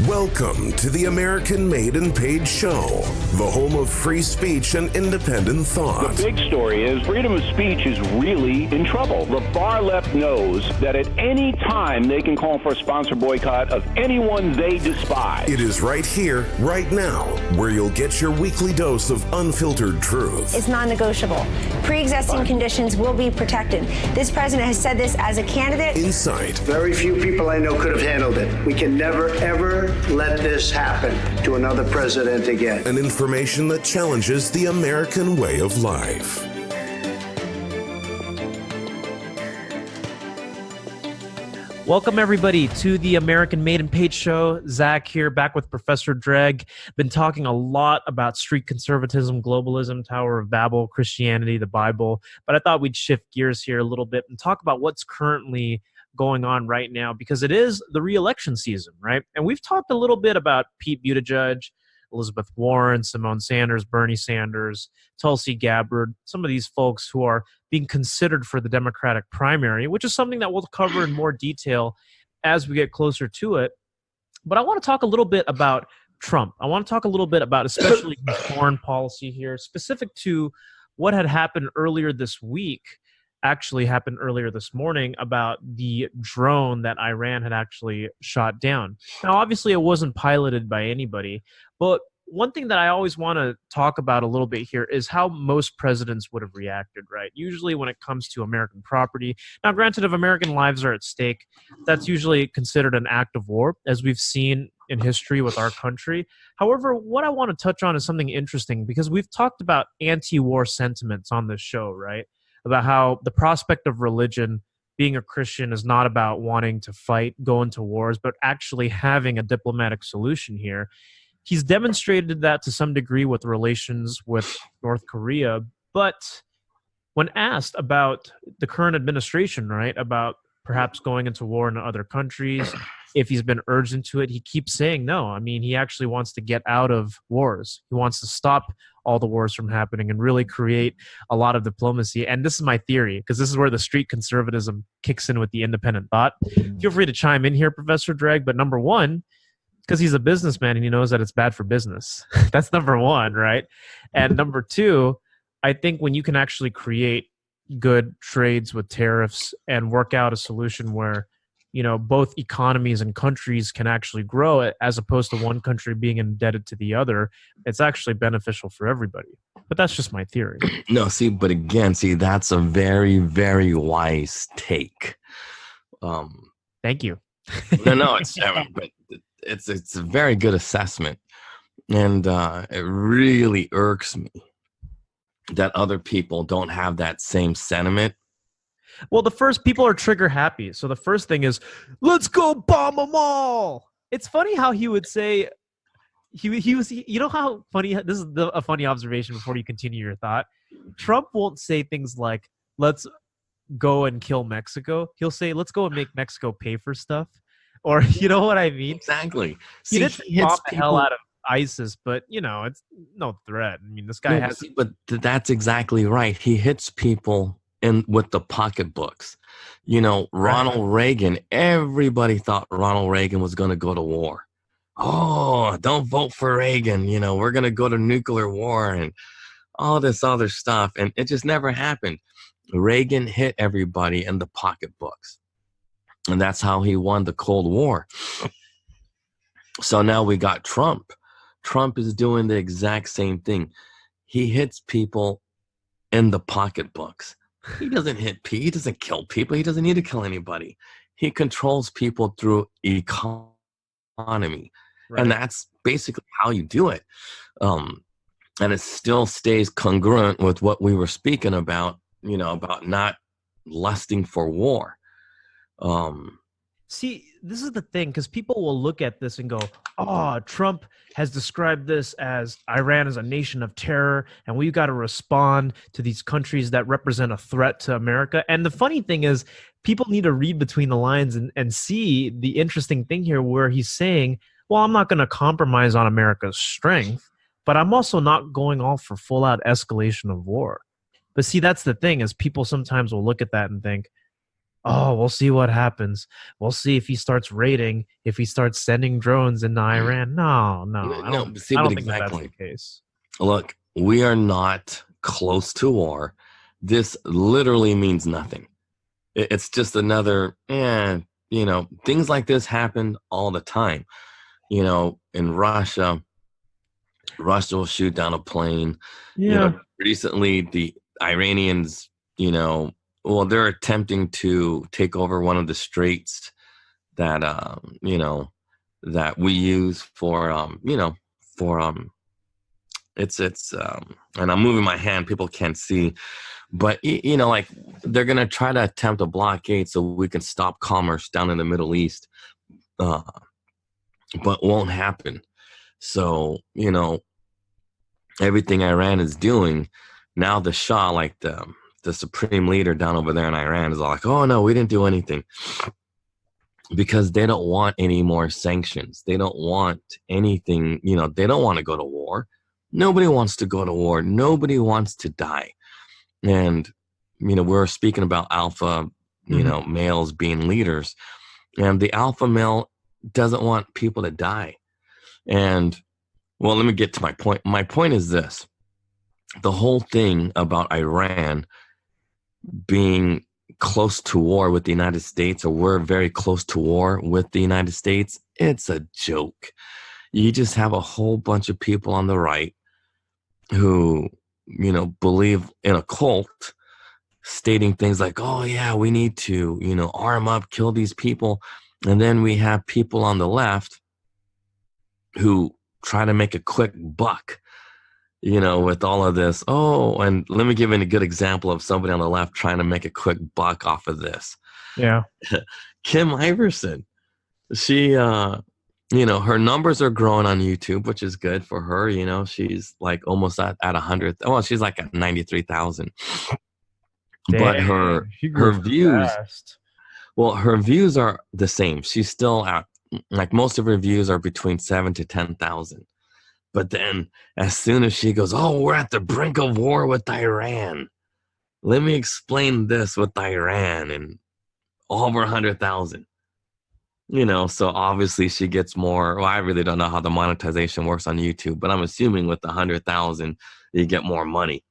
Welcome to the American Made and Paid Show, the home of free speech and independent thought. The big story is freedom of speech is really in trouble. The far left knows that at any time they can call for a sponsor boycott of anyone they despise. It is right here, right now, where you'll get your weekly dose of unfiltered truth. It's non-negotiable. Pre-existing conditions will be protected. This president has said this as a candidate. Insight. Very few people I know could have handled it. We can never, ever let this happen to another president again. And information that challenges the American way of life. Welcome, everybody, to the American Made and Paid Show. Zach here, back with Professor Dreg. Been talking a lot about street conservatism, globalism, Tower of Babel, Christianity, the Bible. But I thought we'd shift gears here a little bit and talk about what's currently going on right now, because it is the re-election season, right? And we've talked a little bit about Pete Buttigieg, Elizabeth Warren, Simone Sanders, Bernie Sanders, Tulsi Gabbard, some of these folks who are being considered for the Democratic primary, which is something that we'll cover in more detail as we get closer to it. But I want to talk a little bit about Trump. I want to talk a little bit about especially foreign policy here, specific to what had happened earlier this week, actually happened earlier this morning, about the drone that Iran had actually shot down. Now, obviously, it wasn't piloted by anybody, but one thing that I always want to talk about a little bit here is how most presidents would have reacted, right? Usually when it comes to American property. Now, granted, if American lives are at stake, that's usually considered an act of war, as we've seen in history with our country. However, what I want to touch on is something interesting, because we've talked about anti-war sentiments on this show, right? About how the prospect of religion, being a Christian, is not about wanting to fight, go into wars, but actually having a diplomatic solution here. He's demonstrated that to some degree with relations with North Korea, but when asked about the current administration, right, about perhaps going into war in other countries, if he's been urged into it, he keeps saying no. I mean, he actually wants to get out of wars. He wants to stop all the wars from happening and really create a lot of diplomacy. And this is my theory, because this is where the street conservatism kicks in with the independent thought. Feel free to chime in here, Professor Dreg, but number one, because he's a businessman and he knows that it's bad for business. That's number one, right? And number two, I think when you can actually create good trades with tariffs and work out a solution where, you know, both economies and countries can actually grow, as opposed to one country being indebted to the other, it's actually beneficial for everybody. But that's just my theory. No, but again, that's a very, very wise take. Thank you. No, it's a very good assessment, and it really irks me that other people don't have that same sentiment. Well, the first, people are trigger happy. So the first thing is, let's go bomb them all. It's funny how he would say, he was, you know how funny, this is a funny observation before you continue your thought. Trump won't say things like, let's go and kill Mexico. He'll say, let's go and make Mexico pay for stuff. Or, you know what I mean? Exactly. He didn't bomb the hell out of ISIS, but, you know, it's no threat. I mean, this guy has... But that's exactly right. He hits people with the pocketbooks. You know, Ronald Reagan, everybody thought Ronald Reagan was going to go to war. Oh, don't vote for Reagan. You know, we're going to go to nuclear war and all this other stuff. And it just never happened. Reagan hit everybody in the pocketbooks. And that's how he won the Cold War. So now we got Trump. Trump is doing the exact same thing. He hits people in the pocketbooks. He doesn't hit people. He doesn't kill people. He doesn't need to kill anybody. He controls people through economy. Right. And that's basically how you do it. And it still stays congruent with what we were speaking about, you know, about not lusting for war. See, this is the thing, because people will look at this and go, oh, Trump has described this as Iran as a nation of terror, and we've got to respond to these countries that represent a threat to America. And the funny thing is, people need to read between the lines and see the interesting thing here, where he's saying, well, I'm not going to compromise on America's strength, but I'm also not going all for full-out escalation of war. But see, that's the thing, is people sometimes will look at that and think, oh, we'll see what happens. We'll see if he starts raiding, if he starts sending drones into Iran. No, I don't. See, I but don't think that that's exactly. the case. Look, we are not close to war. This literally means nothing. It's just another, things like this happen all the time. In Russia will shoot down a plane. Yeah. Recently the Iranians, they're attempting to take over one of the straits that, that we use for, it's and I'm moving my hand, people can't see, but like they're going to try to attempt a blockade so we can stop commerce down in the Middle East, but won't happen. So, everything Iran is doing now, the Shah, like the supreme leader down over there in Iran, is all like, oh no, we didn't do anything, because they don't want any more sanctions. They don't want anything, they don't want to go to war. Nobody wants to go to war. Nobody wants to die. And, we're speaking about alpha, males being leaders, and the alpha male doesn't want people to die. And, well, let me get to my point. My point is this: the whole thing about Iran being close to war with the United States, or we're very close to war with the United States, it's a joke. You just have a whole bunch of people on the right who, believe in a cult, stating things like, oh yeah, we need to, arm up, kill these people. And then we have people on the left who try to make a quick buck, with all of this. Oh, and let me give you a good example of somebody on the left trying to make a quick buck off of this. Yeah. Kim Iverson. She, her numbers are growing on YouTube, which is good for her. She's like almost at 100. Well, she's like at 93,000. But her views, fast. well, her views are the same. She's still at, like, most of her views are between 7 to 10,000. But then as soon as she goes, oh, we're at the brink of war with Iran, let me explain this with Iran, and over 100,000. So obviously she gets more. Well, I really don't know how the monetization works on YouTube, but I'm assuming with the 100,000, you get more money.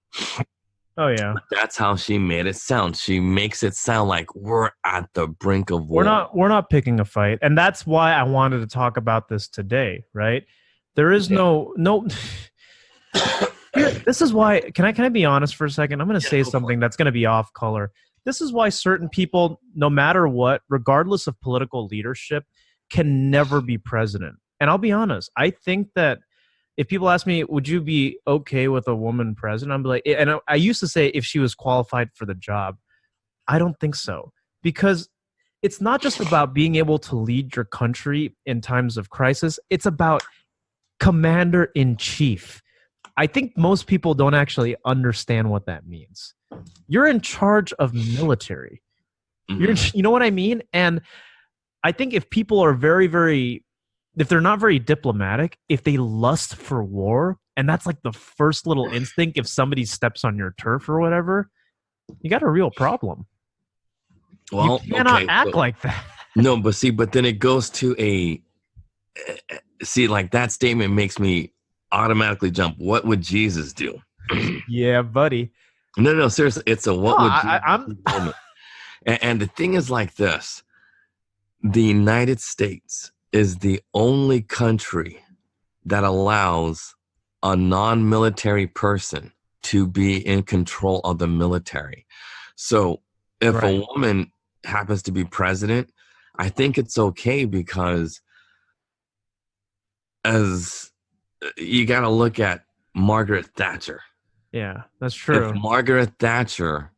Oh yeah. But that's how she made it sound. She makes it sound like we're at the brink of war. We're not picking a fight, and that's why I wanted to talk about this today, right? There is no Here, this is why, can I be honest for a second? I'm going to say something that's going to be off color. This is why certain people, no matter what, regardless of political leadership, can never be president. And I'll be honest, I think that if people ask me, would you be okay with a woman president? I'm like, and I used to say if she was qualified for the job. I don't think so, because it's not just about being able to lead your country in times of crisis. It's about commander-in-chief. I think most people don't actually understand what that means. You're in charge of military. You know what I mean? And I think if people are if they're not very diplomatic, if they lust for war, and that's like the first little instinct, if somebody steps on your turf or whatever, you got a real problem. Well, you cannot act like that. No, but then it goes to like that statement makes me automatically jump. What would Jesus do? Yeah, buddy. No, seriously, it's a what would Jesus do moment. And the thing is like this: the United States is the only country that allows a non-military person to be in control of the military. So if a woman happens to be president, I think it's okay, because as you got to look at Margaret Thatcher. Yeah, that's true. If Margaret Thatcher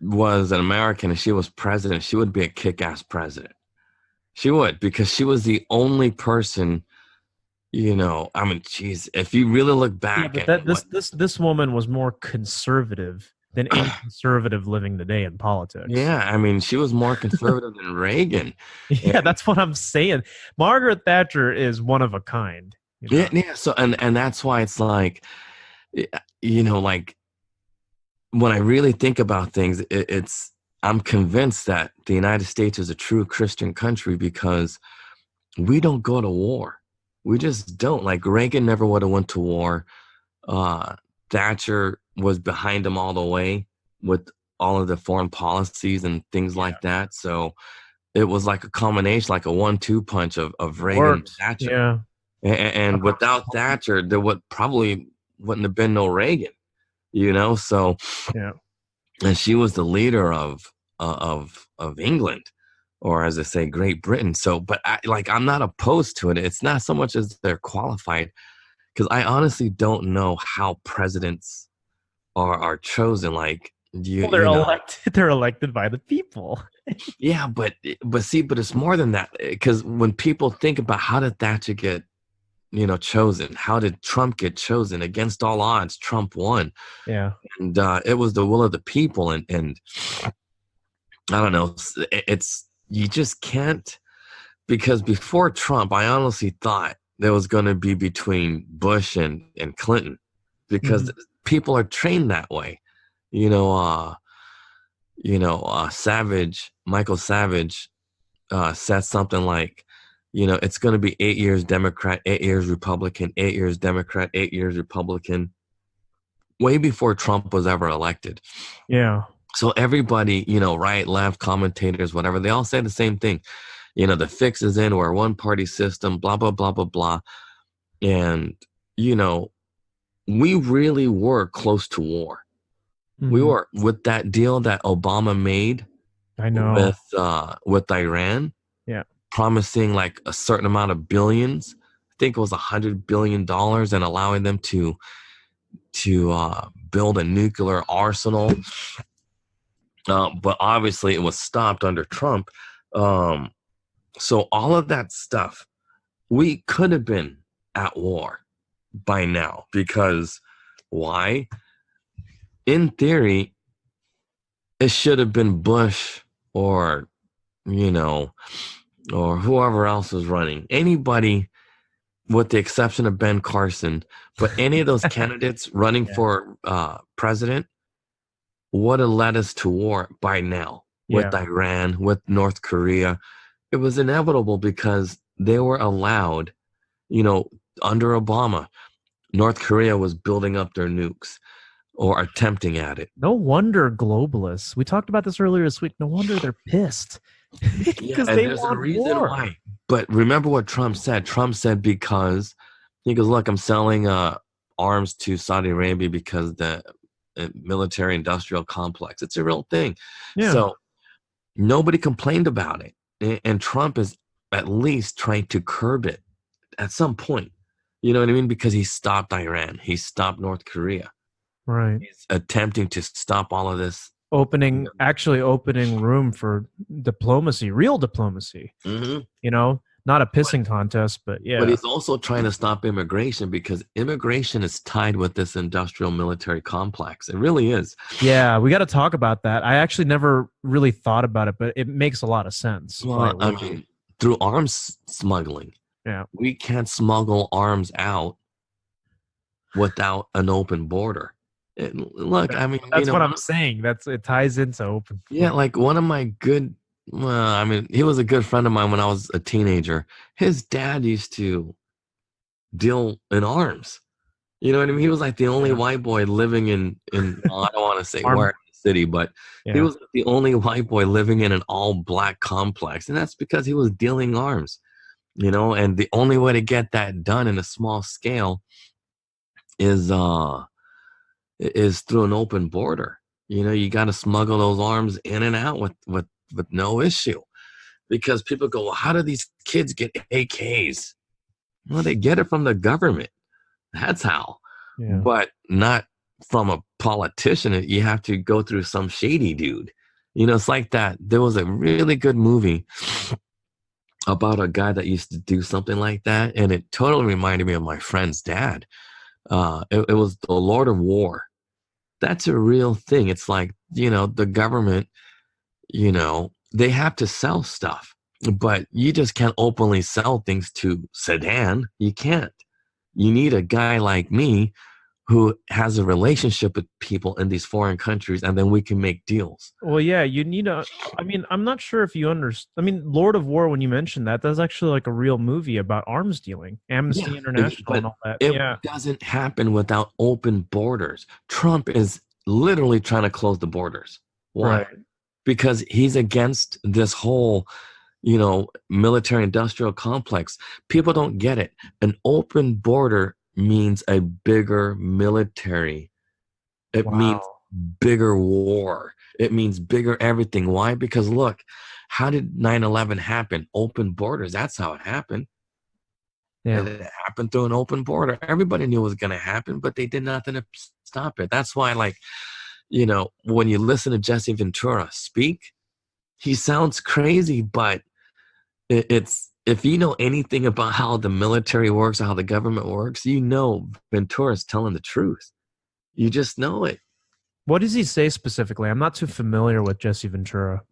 was an American and she was president, she would be a kick-ass president. She would, because she was the only person, I mean, geez, if you really look back at this woman was more conservative than any conservative living today in politics. Yeah, I mean, she was more conservative than Reagan. Yeah, that's what I'm saying. Margaret Thatcher is one of a kind. Yeah. So, and that's why it's like, like when I really think about things, I'm convinced that the United States is a true Christian country because we don't go to war. We just don't. Like Reagan never would have went to war. Thatcher was behind him all the way with all of the foreign policies and things like that. So it was like a combination, like a 1-2 punch of Reagan and Thatcher. Yeah. And without Thatcher, there probably wouldn't have been no Reagan, So, and she was the leader of England, or as I say, Great Britain. So, but I'm not opposed to it. It's not so much as they're qualified, because I honestly don't know how presidents are chosen. Like, they're elected by the people. Yeah, but it's more than that. Because when people think about how did Thatcher get, chosen, how did Trump get chosen? Against all odds, Trump won. Yeah, and it was the will of the people, and I don't know. It's you just can't, because before Trump, I honestly thought there was going to be between Bush and Clinton, because people are trained that way. Michael Savage said something like, it's going to be 8 years Democrat, 8 years Republican, 8 years Democrat, 8 years Republican, way before Trump was ever elected. Yeah. So everybody, right, left, commentators, whatever, they all say the same thing. The fix is in, we're a one-party system, blah, blah, blah, blah, blah. And, we really were close to war. We were, with that deal that Obama made. I know. With Iran. Yeah. Promising like a certain amount of billions. I think it was $100 billion, and allowing them to build a nuclear arsenal. But obviously it was stopped under Trump. So all of that stuff, we could have been at war by now, because why? In theory, it should have been Bush or, or whoever else was running. Anybody, with the exception of Ben Carson, but any of those candidates running for president would have led us to war by now with Iran, with North Korea. It was inevitable because they were allowed, under Obama, North Korea was building up their nukes or attempting at it. No wonder globalists. We talked about this earlier this week. No wonder they're pissed. Because there's a reason why. But remember what Trump said. Trump said because he goes, look, I'm selling arms to Saudi Arabia because the military industrial complex. It's a real thing. Yeah. So nobody complained about it. And Trump is at least trying to curb it at some point. You know what I mean? Because he stopped Iran. He stopped North Korea. Right. He's attempting to stop all of this. Opening room for diplomacy, real diplomacy. Not a pissing contest, but yeah. But he's also trying to stop immigration, because immigration is tied with this industrial military complex. It really is. Yeah, we got to talk about that. I actually never really thought about it, but it makes a lot of sense. Well, I mean, through arms smuggling. Yeah. We can't smuggle arms out without an open border. Look, that's what I'm saying. It ties into open. Yeah, like one of my good, he was a good friend of mine when I was a teenager. His dad used to deal in arms. You know what I mean? He was like the only white boy living in I don't want to say where in the city, but he was the only white boy living in an all black complex. And that's because he was dealing arms, and the only way to get that done in a small scale is through an open border. You got to smuggle those arms in and out with no issue, because people go, well, how do these kids get AKs? Well, they get it from the government. That's how. Yeah. But not from a politician. You have to go through some shady dude. It's like that. There was a really good movie about a guy that used to do something like that, and it totally reminded me of my friend's dad. It was the Lord of War. That's a real thing. It's like, the government, they have to sell stuff, but you just can't openly sell things to Sudan. You can't. You need a guy like me who has a relationship with people in these foreign countries, and then we can make deals. Well, yeah, you need a. I mean, I'm not sure if you understand. I mean, Lord of War. When you mentioned that, that's actually like a real movie about arms dealing, Amnesty International, But and all that. it Yeah, doesn't happen without open borders. Trump is literally trying to close the borders. Why? right. Because he's against this whole, military industrial complex. People don't get it. An open border means a bigger military. It means Wow. bigger war. It means bigger everything. Why? Because look, how did 9/11 happen? Open borders. That's how it happened. Yeah. It happened through an open border. Everybody knew it was going to happen, but they did nothing to stop it. That's why, when you listen to Jesse Ventura speak, he sounds crazy, but it's if you know anything about how the military works or how the government works, Ventura's telling the truth. You just know it. What does he say specifically? I'm not too familiar with Jesse Ventura.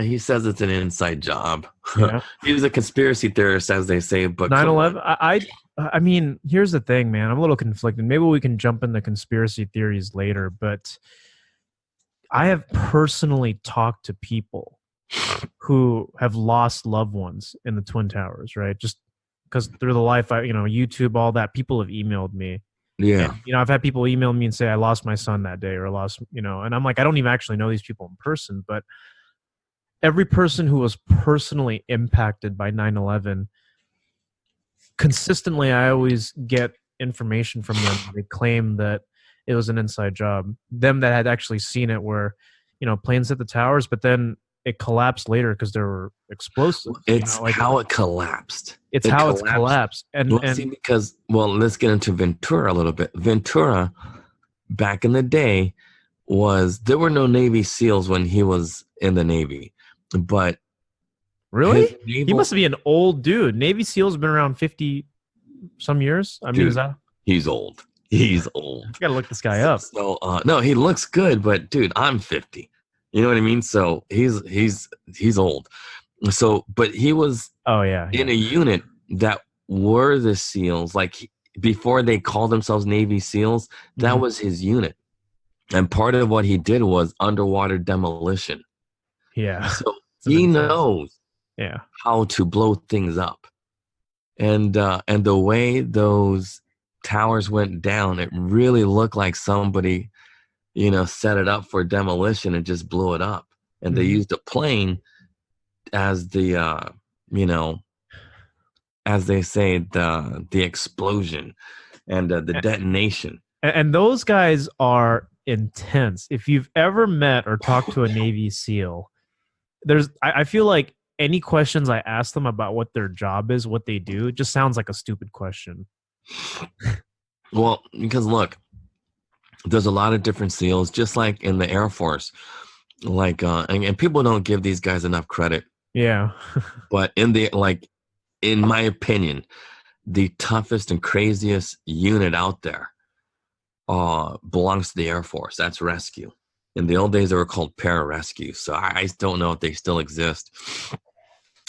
He says it's an inside job. Yeah. He's a conspiracy theorist, as they say. But 9/11. I mean, here's the thing, man. I'm a little conflicted. Maybe we can jump into conspiracy theories later, but I have personally talked to people who have lost loved ones in the Twin Towers, right? Just because through the life, YouTube, all that, people have emailed me. yeah, And, I've had people email me and say, I lost my son that day, or I lost, and I'm like, I don't even actually know these people in person, but every person who was personally impacted by 9/11, consistently, I always get information from them. They claim that it was an inside job. Them that had actually seen it were, planes hit the towers, but then it collapsed later because there were explosives. it's how it collapsed. It's how it's collapsed. Let's get into Ventura a little bit. Ventura, back in the day, there were no Navy SEALs when he was in the Navy, but really, he must be an old dude. Navy SEALs have been around 50 some years. I mean, he's old. He's old. You gotta look this guy up. So no, he looks good, but dude, I'm 50. You know what I mean? So he's old. So, but he was in a unit that were the SEALs. Like before they called themselves Navy SEAls, that was his unit. And part of what he did was underwater demolition. Yeah. So he knows how to blow things up. And the way those towers went down, it really looked like somebody set it up for demolition and just blew it up. And they used a plane as the, as they say, the explosion and the detonation. And those guys are intense. If you've ever met or talked to a Navy SEAL, I feel like any questions I ask them about what their job is, what they do, it just sounds like a stupid question. Well, because look, there's a lot of different SEALs, just like in the Air Force. Like, and people don't give these guys enough credit. Yeah. But in my opinion, the toughest and craziest unit out there belongs to the Air Force. That's rescue. In the old days, they were called pararescue. So I don't know if they still exist.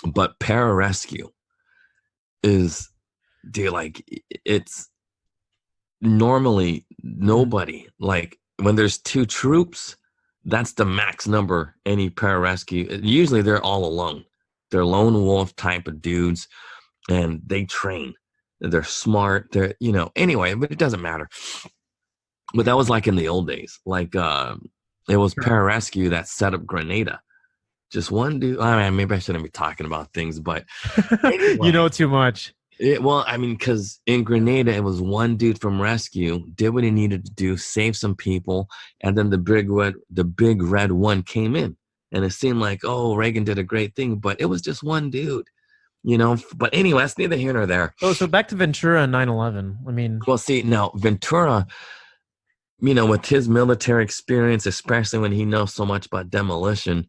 But pararescue is, it's normally nobody. Like when there's 2 troops, that's the max number any pararescue. Usually they're all alone. They're lone wolf type of dudes, and they train. They're smart. They're, anyway, but it doesn't matter. But that was like in the old days. Like it was pararescue that set up Grenada. Just one dude. I mean, maybe I shouldn't be talking about things, but anyway. You know too much. Because in Grenada, it was one dude from rescue, did what he needed to do, save some people, and then the big red one came in. And it seemed like, Reagan did a great thing, but it was just one dude, But anyway, that's neither here nor there. Oh, so back to Ventura and 9/11. I mean, well, see, now Ventura, with his military experience, especially when he knows so much about demolition,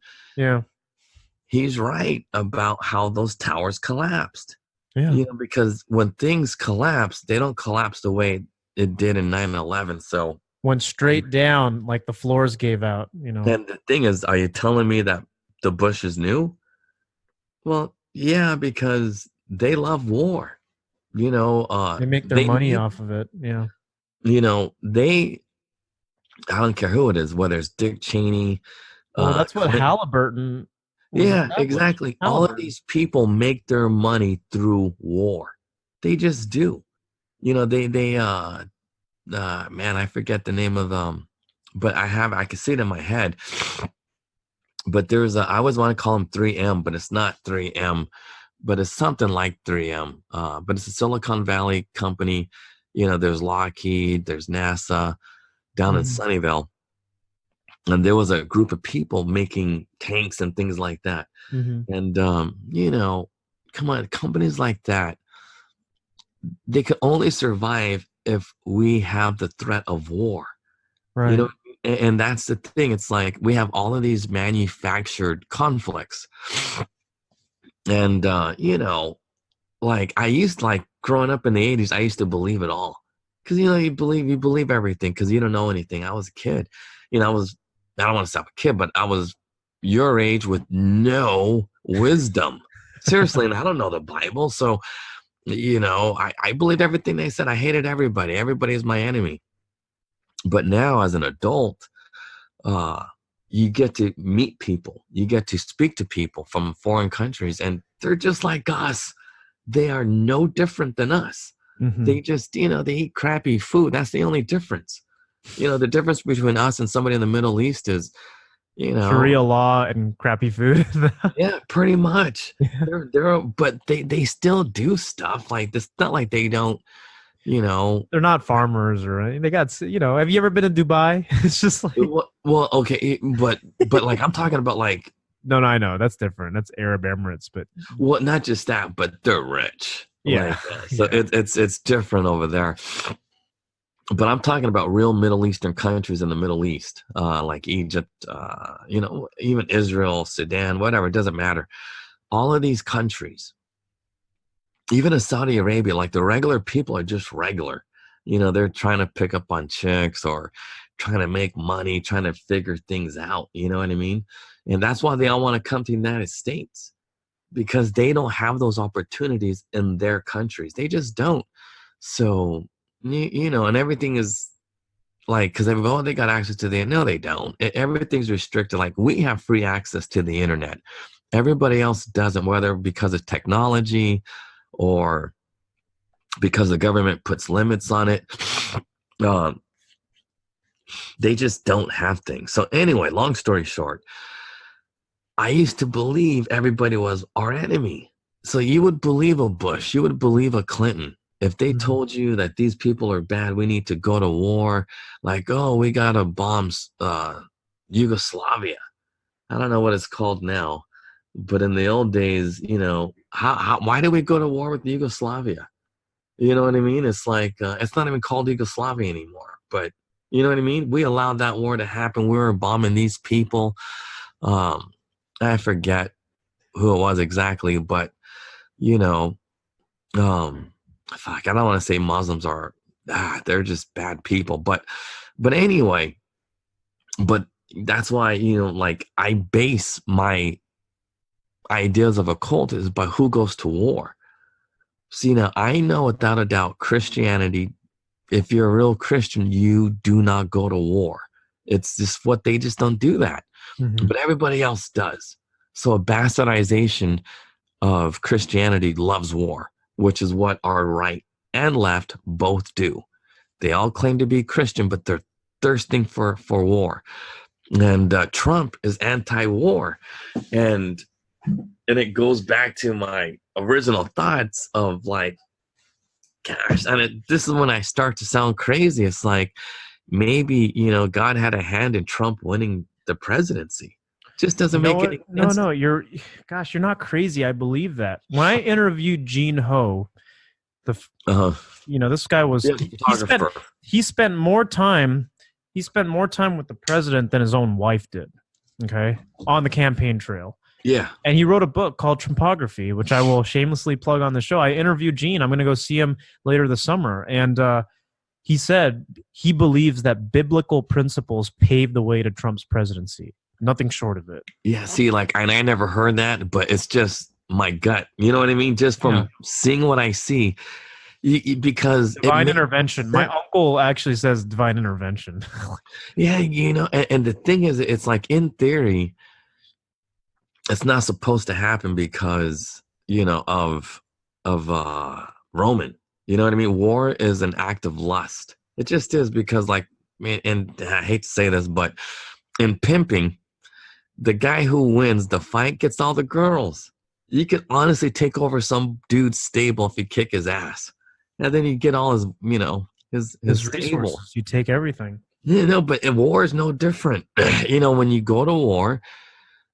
he's right about how those towers collapsed. Yeah. Because when things collapse, they don't collapse the way it did in 9/11. So went straight down, like the floors gave out. And the thing is, are you telling me that the Bushes knew? Well, yeah, because they love war. They make their money off of it. Yeah. I don't care who it is, whether it's Dick Cheney, Well, that's what Clinton. Halliburton was Yeah, established. exactly. All of Halliburton. these people make their money through war. They just do. Man, I forget the name of but I can see it in my head. But I always want to call them 3M, but it's not 3M, but it's something like 3M. But it's a Silicon Valley company. There's Lockheed, there's NASA down in Sunnyvale. And there was a group of people making tanks and things like that. And, come on, companies like that, they could only survive if we have the threat of war. Right. And that's the thing. It's like we have all of these manufactured conflicts. And, like I used like growing up in the 80s, I used to believe it all. Because, you believe everything because you don't know anything. I was a kid. I don't want to say I'm a kid, but I was your age with no wisdom. Seriously, and I don't know the Bible. So, I believed everything they said. I hated everybody. Everybody is my enemy. But now as an adult, you get to meet people. You get to speak to people from foreign countries, and they're just like us. They are no different than us. They just, they eat crappy food. That's the only difference. The difference between us and somebody in the Middle East is, Sharia law and crappy food. Yeah, pretty much. But they still do stuff like this. Not like they don't, They're not farmers or anything. They got, have you ever been to Dubai? It's just like, well, okay, but like I'm talking about like. No, I know that's different. That's Arab Emirates, but not just that, but they're rich. Yeah, so it's different over there. But I'm talking about real Middle Eastern countries in the Middle East, like Egypt, even Israel, Sudan, whatever. It doesn't matter. All of these countries, even in Saudi Arabia, like the regular people are just regular. They're trying to pick up on chicks or trying to make money, trying to figure things out. You know what I mean? And that's why they all want to come to the United States, because they don't have those opportunities in their countries. They just don't. So, and everything is like, because they got access to no, they don't. Everything's restricted. Like we have free access to the internet. Everybody else doesn't, whether because of technology or because the government puts limits on it. They just don't have things. So anyway, long story short, I used to believe everybody was our enemy. So you would believe a Bush, you would believe a Clinton. If they told you that these people are bad, we need to go to war, like, oh, we got to bomb Yugoslavia. I don't know what it's called now, but in the old days, why did we go to war with Yugoslavia? You know what I mean? It's like, it's not even called Yugoslavia anymore, but you know what I mean? We allowed that war to happen. We were bombing these people. I forget who it was exactly, but I don't want to say Muslims are, they're just bad people, but anyway, but that's why, like I base my ideas of a cult is by who goes to war. See, now I know without a doubt Christianity, if you're a real Christian, you do not go to war. It's just they just don't do that. But everybody else does. So a bastardization of Christianity loves war, which is what our right and left both do. They all claim to be Christian, but they're thirsting for war. And Trump is anti-war. And it goes back to my original thoughts of like, gosh, and this is when I start to sound crazy. It's like, maybe, God had a hand in Trump winning the presidency. Just doesn't make any sense. No, you're not crazy. I believe that. When I interviewed Gene Ho, this guy was he spent more time with the president than his own wife did. Okay, on the campaign trail. Yeah, and he wrote a book called Trumpography, which I will shamelessly plug on the show. I interviewed Gene. I'm going to go see him later this summer, and he said he believes that biblical principles paved the way to Trump's presidency. Nothing short of it. Yeah, see, like, and I never heard that, but it's just my gut. You know what I mean? Just from seeing what I see. Because divine intervention. My uncle actually says divine intervention. Yeah, and the thing is, it's like in theory, it's not supposed to happen because of Roman. You know what I mean? War is an act of lust. It just is because, like, man, and I hate to say this, but in pimping, the guy who wins the fight gets all the girls. You could honestly take over some dude's stable if you kick his ass, and then you get all his, his stable. Resources. You take everything. But in war is no different. When you go to war,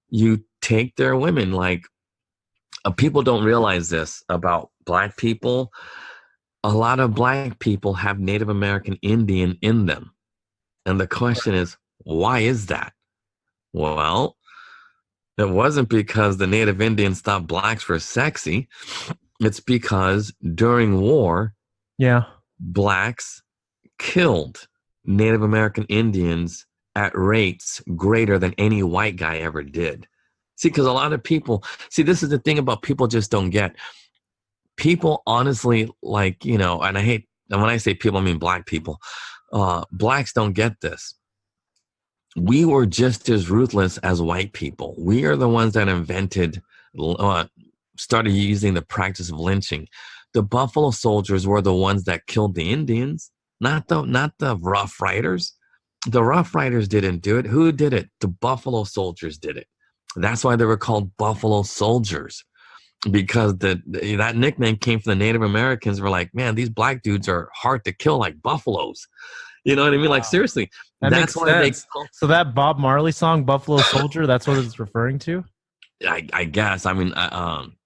you take their women. Like, people don't realize this about Black people. A lot of Black people have Native American Indian in them. And the question is, why is that? Well, it wasn't because the Native Indians thought Blacks were sexy. It's because during war, Blacks killed Native American Indians at rates greater than any white guy ever did. See, because a lot of people, this is the thing about people just don't get. People honestly, like, and I hate, and when I say people, I mean Black people. Blacks don't get this. We were just as ruthless as white people. We are the ones that started using the practice of lynching. The Buffalo Soldiers were the ones that killed the Indians, not the Rough Riders. The Rough Riders didn't do it. Who did it? The Buffalo Soldiers did it. That's why they were called Buffalo Soldiers, because that nickname came from the Native Americans. Were like, man, these Black dudes are hard to kill like buffaloes. You know what I mean? Like, seriously. That's why so that Bob Marley song, Buffalo Soldier, that's what it's referring to? I guess. I mean,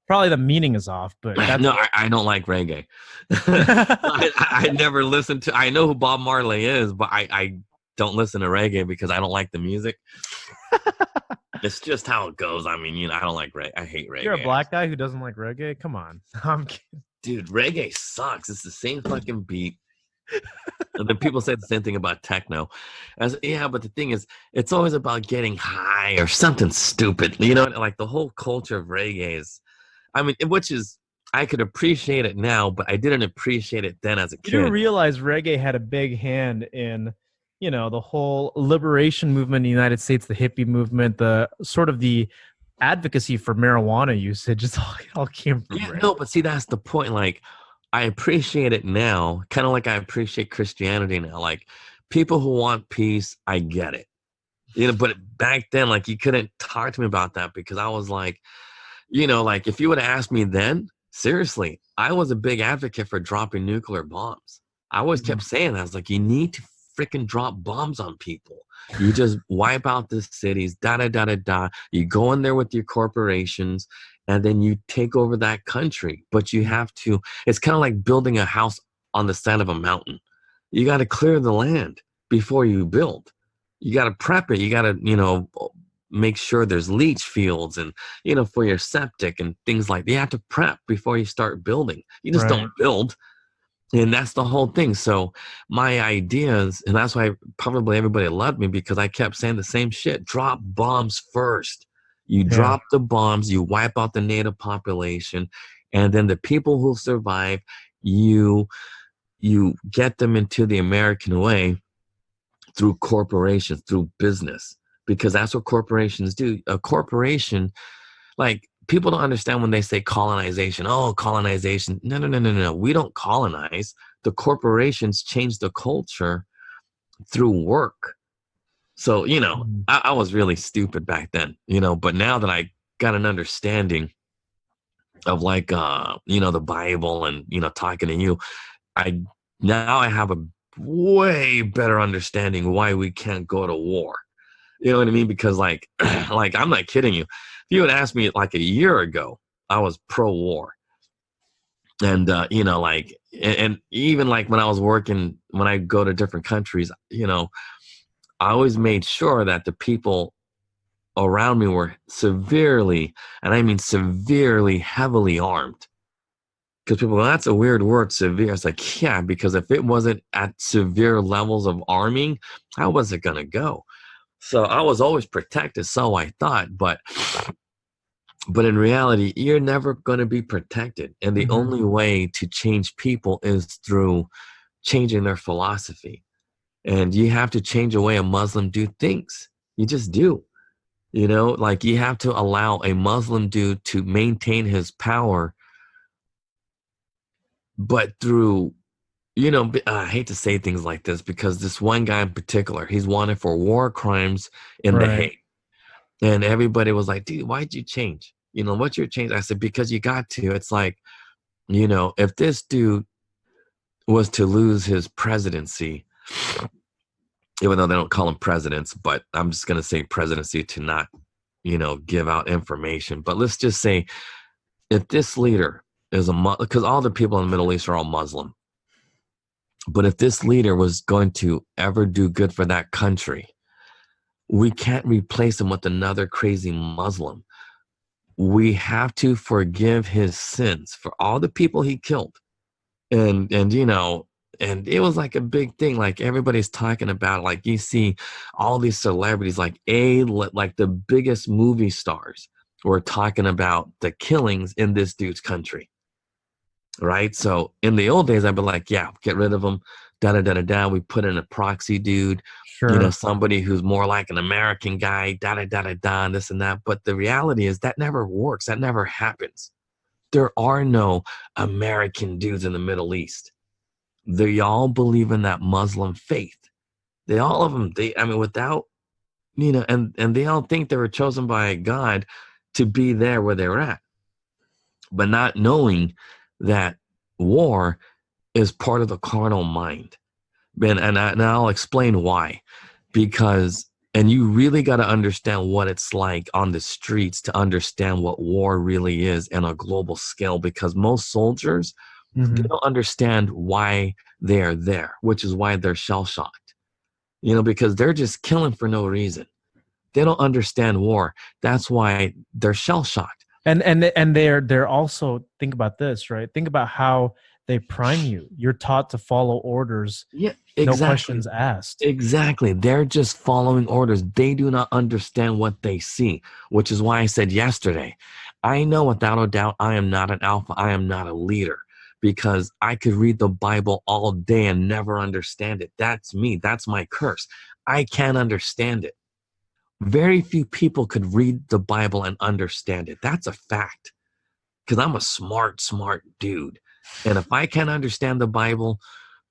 probably the meaning is off, but I don't like reggae. I never listened to. I know who Bob Marley is, but I don't listen to reggae because I don't like the music. It's just how it goes. I mean, I don't like reggae. I hate reggae. You're a Black guy who doesn't like reggae? Come on. I'm kidding. Dude, reggae sucks. It's the same fucking beat. And then people say the same thing about techno. But the thing is, it's always about getting high or something stupid. Like the whole culture of reggae is, which is, I could appreciate it now, but I didn't appreciate it then as a kid. You do realize reggae had a big hand in, the whole liberation movement in the United States, the hippie movement, the sort of the advocacy for marijuana usage. It all came from reggae. No, but see, that's the point. Like, I appreciate it now, kind of like I appreciate Christianity now. Like, people who want peace, I get it. But back then, like, you couldn't talk to me about that because I was like, like, if you would have asked me then, seriously, I was a big advocate for dropping nuclear bombs. I always kept saying that. I was like, you need to freaking drop bombs on people. You just wipe out the cities, da-da-da-da-da. You go in there with your corporations, and then you take over that country. But you have to, it's kind of like building a house on the side of a mountain. You got to clear the land before you build. You got to prep it. You got to, make sure there's leach fields and, for your septic and things like that. You have to prep before you start building. You just don't build. And that's the whole thing. So my ideas, and that's why probably everybody loved me, because I kept saying the same shit. Drop bombs first. You drop the bombs, you wipe out the native population, and then the people who survive, you get them into the American way through corporations, through business, because that's what corporations do. A corporation, like, people don't understand when they say colonization. Oh, colonization. No. We don't colonize. The corporations change the culture through work. So, I was really stupid back then, but now that I got an understanding of, like, the Bible and, talking to you, I have a way better understanding why we can't go to war. You know what I mean? Because like I'm not kidding you. If you had asked me like a year ago, I was pro-war. And, and even like when I was working, when I go to different countries, I always made sure that the people around me were severely, and I mean severely, heavily armed. Because people go, that's a weird word, severe. It's like, yeah, because if it wasn't at severe levels of arming, how was it going to go? So I was always protected, so I thought. But But in reality, you're never going to be protected. And the only way to change people is through changing their philosophy. And you have to change the way a Muslim dude thinks. You just do. You know, like you have to allow a Muslim dude to maintain his power, but through, you know, I hate to say things like this because this one guy in particular, he's wanted for war crimes in The Hague. And everybody was like, dude, why'd you change? You know, what's your change? I said, because you got to. It's like, you know, if this dude was to lose his presidency, even though they don't call them presidents, but I'm just going to say presidency to not, you know, give out information. But let's just say if this leader is because all the people in the Middle East are all Muslim. But if this leader was going to ever do good for that country, we can't replace him with another crazy Muslim. We have to forgive his sins for all the people he killed. And you know, and it was like a big thing. Like everybody's talking about, like you see all these celebrities, like the biggest movie stars were talking about the killings in this dude's country. Right. So in the old days, I'd be like, yeah, get rid of them. We put in a proxy dude, you know, somebody who's more like an American guy, and this and that. But the reality is that never works. That never happens. There are no American dudes in the Middle East. They all believe in that Muslim faith. They all of them, without, you know, and they all think they were chosen by God to be there where they're at. But not knowing that war is part of the carnal mind. And I'll explain why. Because, and you really got to understand what it's like on the streets to understand what war really is on a global scale, because most soldiers, they don't understand why they're there, which is why they're shell-shocked. You know, because they're just killing for no reason. They don't understand war. That's why they're shell-shocked. And they're also, think about this, right? Think about how they prime you. You're taught to follow orders. Yeah, exactly. No questions asked. Exactly. They're just following orders. They do not understand what they see, which is why I said yesterday, I know without a doubt I am not an alpha. I am not a leader, because I could read the Bible all day and never understand it. That's me. That's my curse. I can't understand it. Very few people could read the Bible and understand it. That's a fact. Because I'm a smart dude. And if I can't understand the Bible,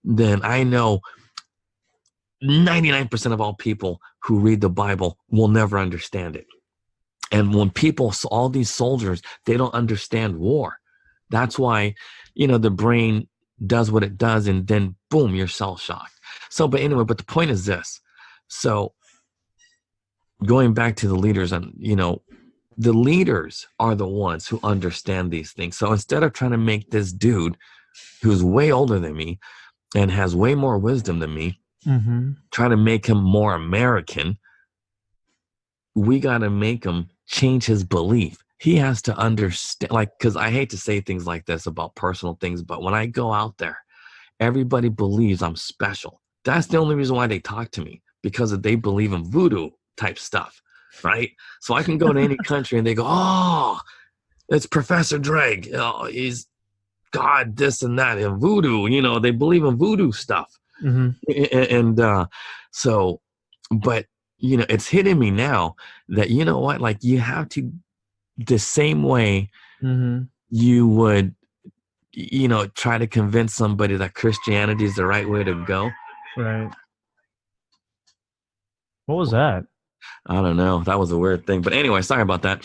then I know 99% of all people who read the Bible will never understand it. And when people, all these soldiers, they don't understand war. That's why, you know, the brain does what it does, and then boom, you're shell-shocked. So, but anyway, but the point is this. So, going back to the leaders, and you know, the leaders are the ones who understand these things. So instead of trying to make this dude who's way older than me and has way more wisdom than me, trying to make him more American, we got to make him change his belief. He has to understand, like, because I hate to say things like this about personal things, but when I go out there, everybody believes I'm special. That's the only reason why they talk to me, because they believe in voodoo type stuff, right? So I can go to any country and they go, oh, it's Professor Dreg. Oh, he's God, this and that, and voodoo. You know, they believe in voodoo stuff. And so, but, you know, it's hitting me now that, you know what, like you have to, the same way you would, you know, try to convince somebody that Christianity is the right way to go. Right. What was that? I don't know. That was a weird thing. But anyway, sorry about that.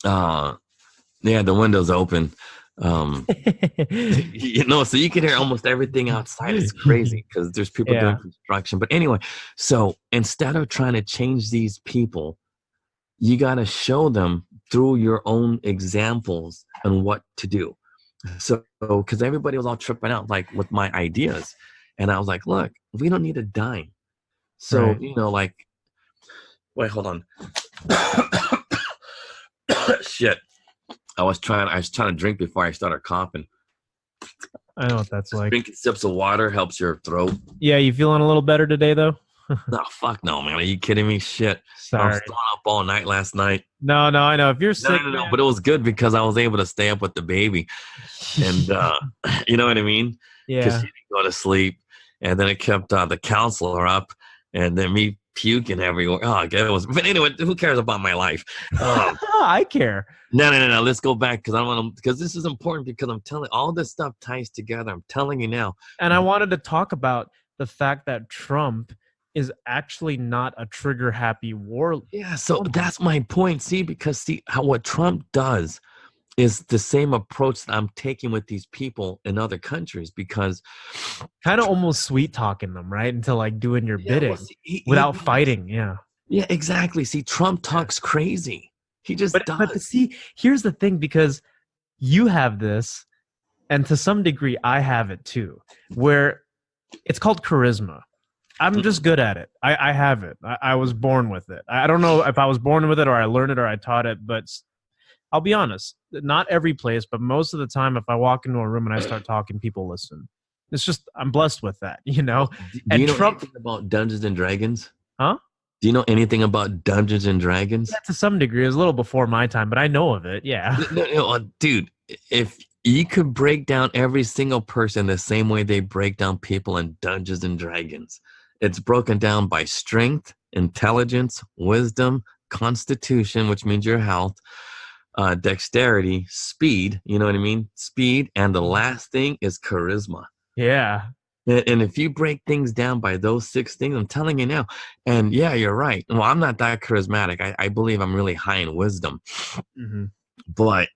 Yeah, the window's open. You know, so you can hear almost everything outside. It's crazy because there's people doing construction. But anyway, so instead of trying to change these people, you got to show them through your own examples and what to do. So, because everybody was all tripping out, like with my ideas. And I was like, look, we don't need a dime. So, you know, like, wait, hold on. Shit. I was trying to drink before I started coughing. I know what that's like. Drinking sips of water helps your throat. Yeah, you feeling a little better today, though? No, fuck no, man. Are you kidding me? Shit. I was Sorry. staying up all night last night. No, no, I know. If you're sick, No. man. But it was good because I was able to stay up with the baby. And, you know what I mean? Because Yeah. she didn't go to sleep. And then it kept the counselor up. And then me puking everywhere. Oh, it was. But anyway, who cares about my life? I care. No. Let's go back because I want to. Because this is important. Because I'm telling all this stuff ties together. I'm telling you now. And I wanted to talk about the fact that Trump is actually not a trigger happy war. Yeah. So that's my point. See, because what Trump does is the same approach that I'm taking with these people in other countries. Because Kind of almost sweet talking them, right? Into like doing your bidding well, see, without fighting. Yeah. Yeah, exactly. See, Trump talks crazy. He just does. But see, here's the thing, because you have this, and to some degree, I have it too, where it's called charisma. I'm just good at it. I have it. I was born with it. I don't know if I was born with it or I learned it or I taught it, but I'll be honest, not every place, but most of the time, if I walk into a room and I start talking, people listen. It's just, I'm blessed with that, you know? Do you know anything about Dungeons and Dragons? Huh? Do you know anything about Dungeons and Dragons? Yeah, to some degree. It was a little before my time, but I know of it. Yeah. No, dude, if you could break down every single person the same way they break down people in Dungeons and Dragons, it's broken down by strength, intelligence, wisdom, constitution, which means your health, dexterity, speed, you know what I mean? Speed, and the last thing is charisma. Yeah. And if you break things down by those 6 things, I'm telling you now, and yeah, you're right. Well, I'm not that charismatic. I believe I'm really high in wisdom. Mm-hmm. But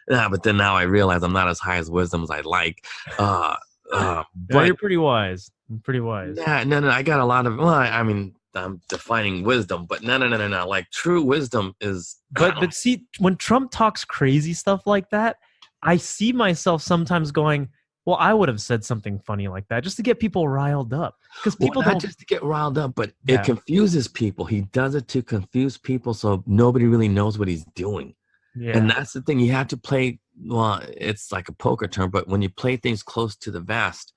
then now I realize I'm not as high as wisdom as I'd like. But you're pretty wise. Pretty wise. No. I got a lot of, well, I mean, I'm defining wisdom, but no. Like true wisdom is. But see, when Trump talks crazy stuff like that, I see myself sometimes going, well, I would have said something funny like that just to get people riled up. Because people not don't just to get riled up, but Yeah. it confuses people. He does it to confuse people so nobody really knows what he's doing. Yeah. And that's the thing. You have to play, well, it's like a poker term, but when you play things close to the vest,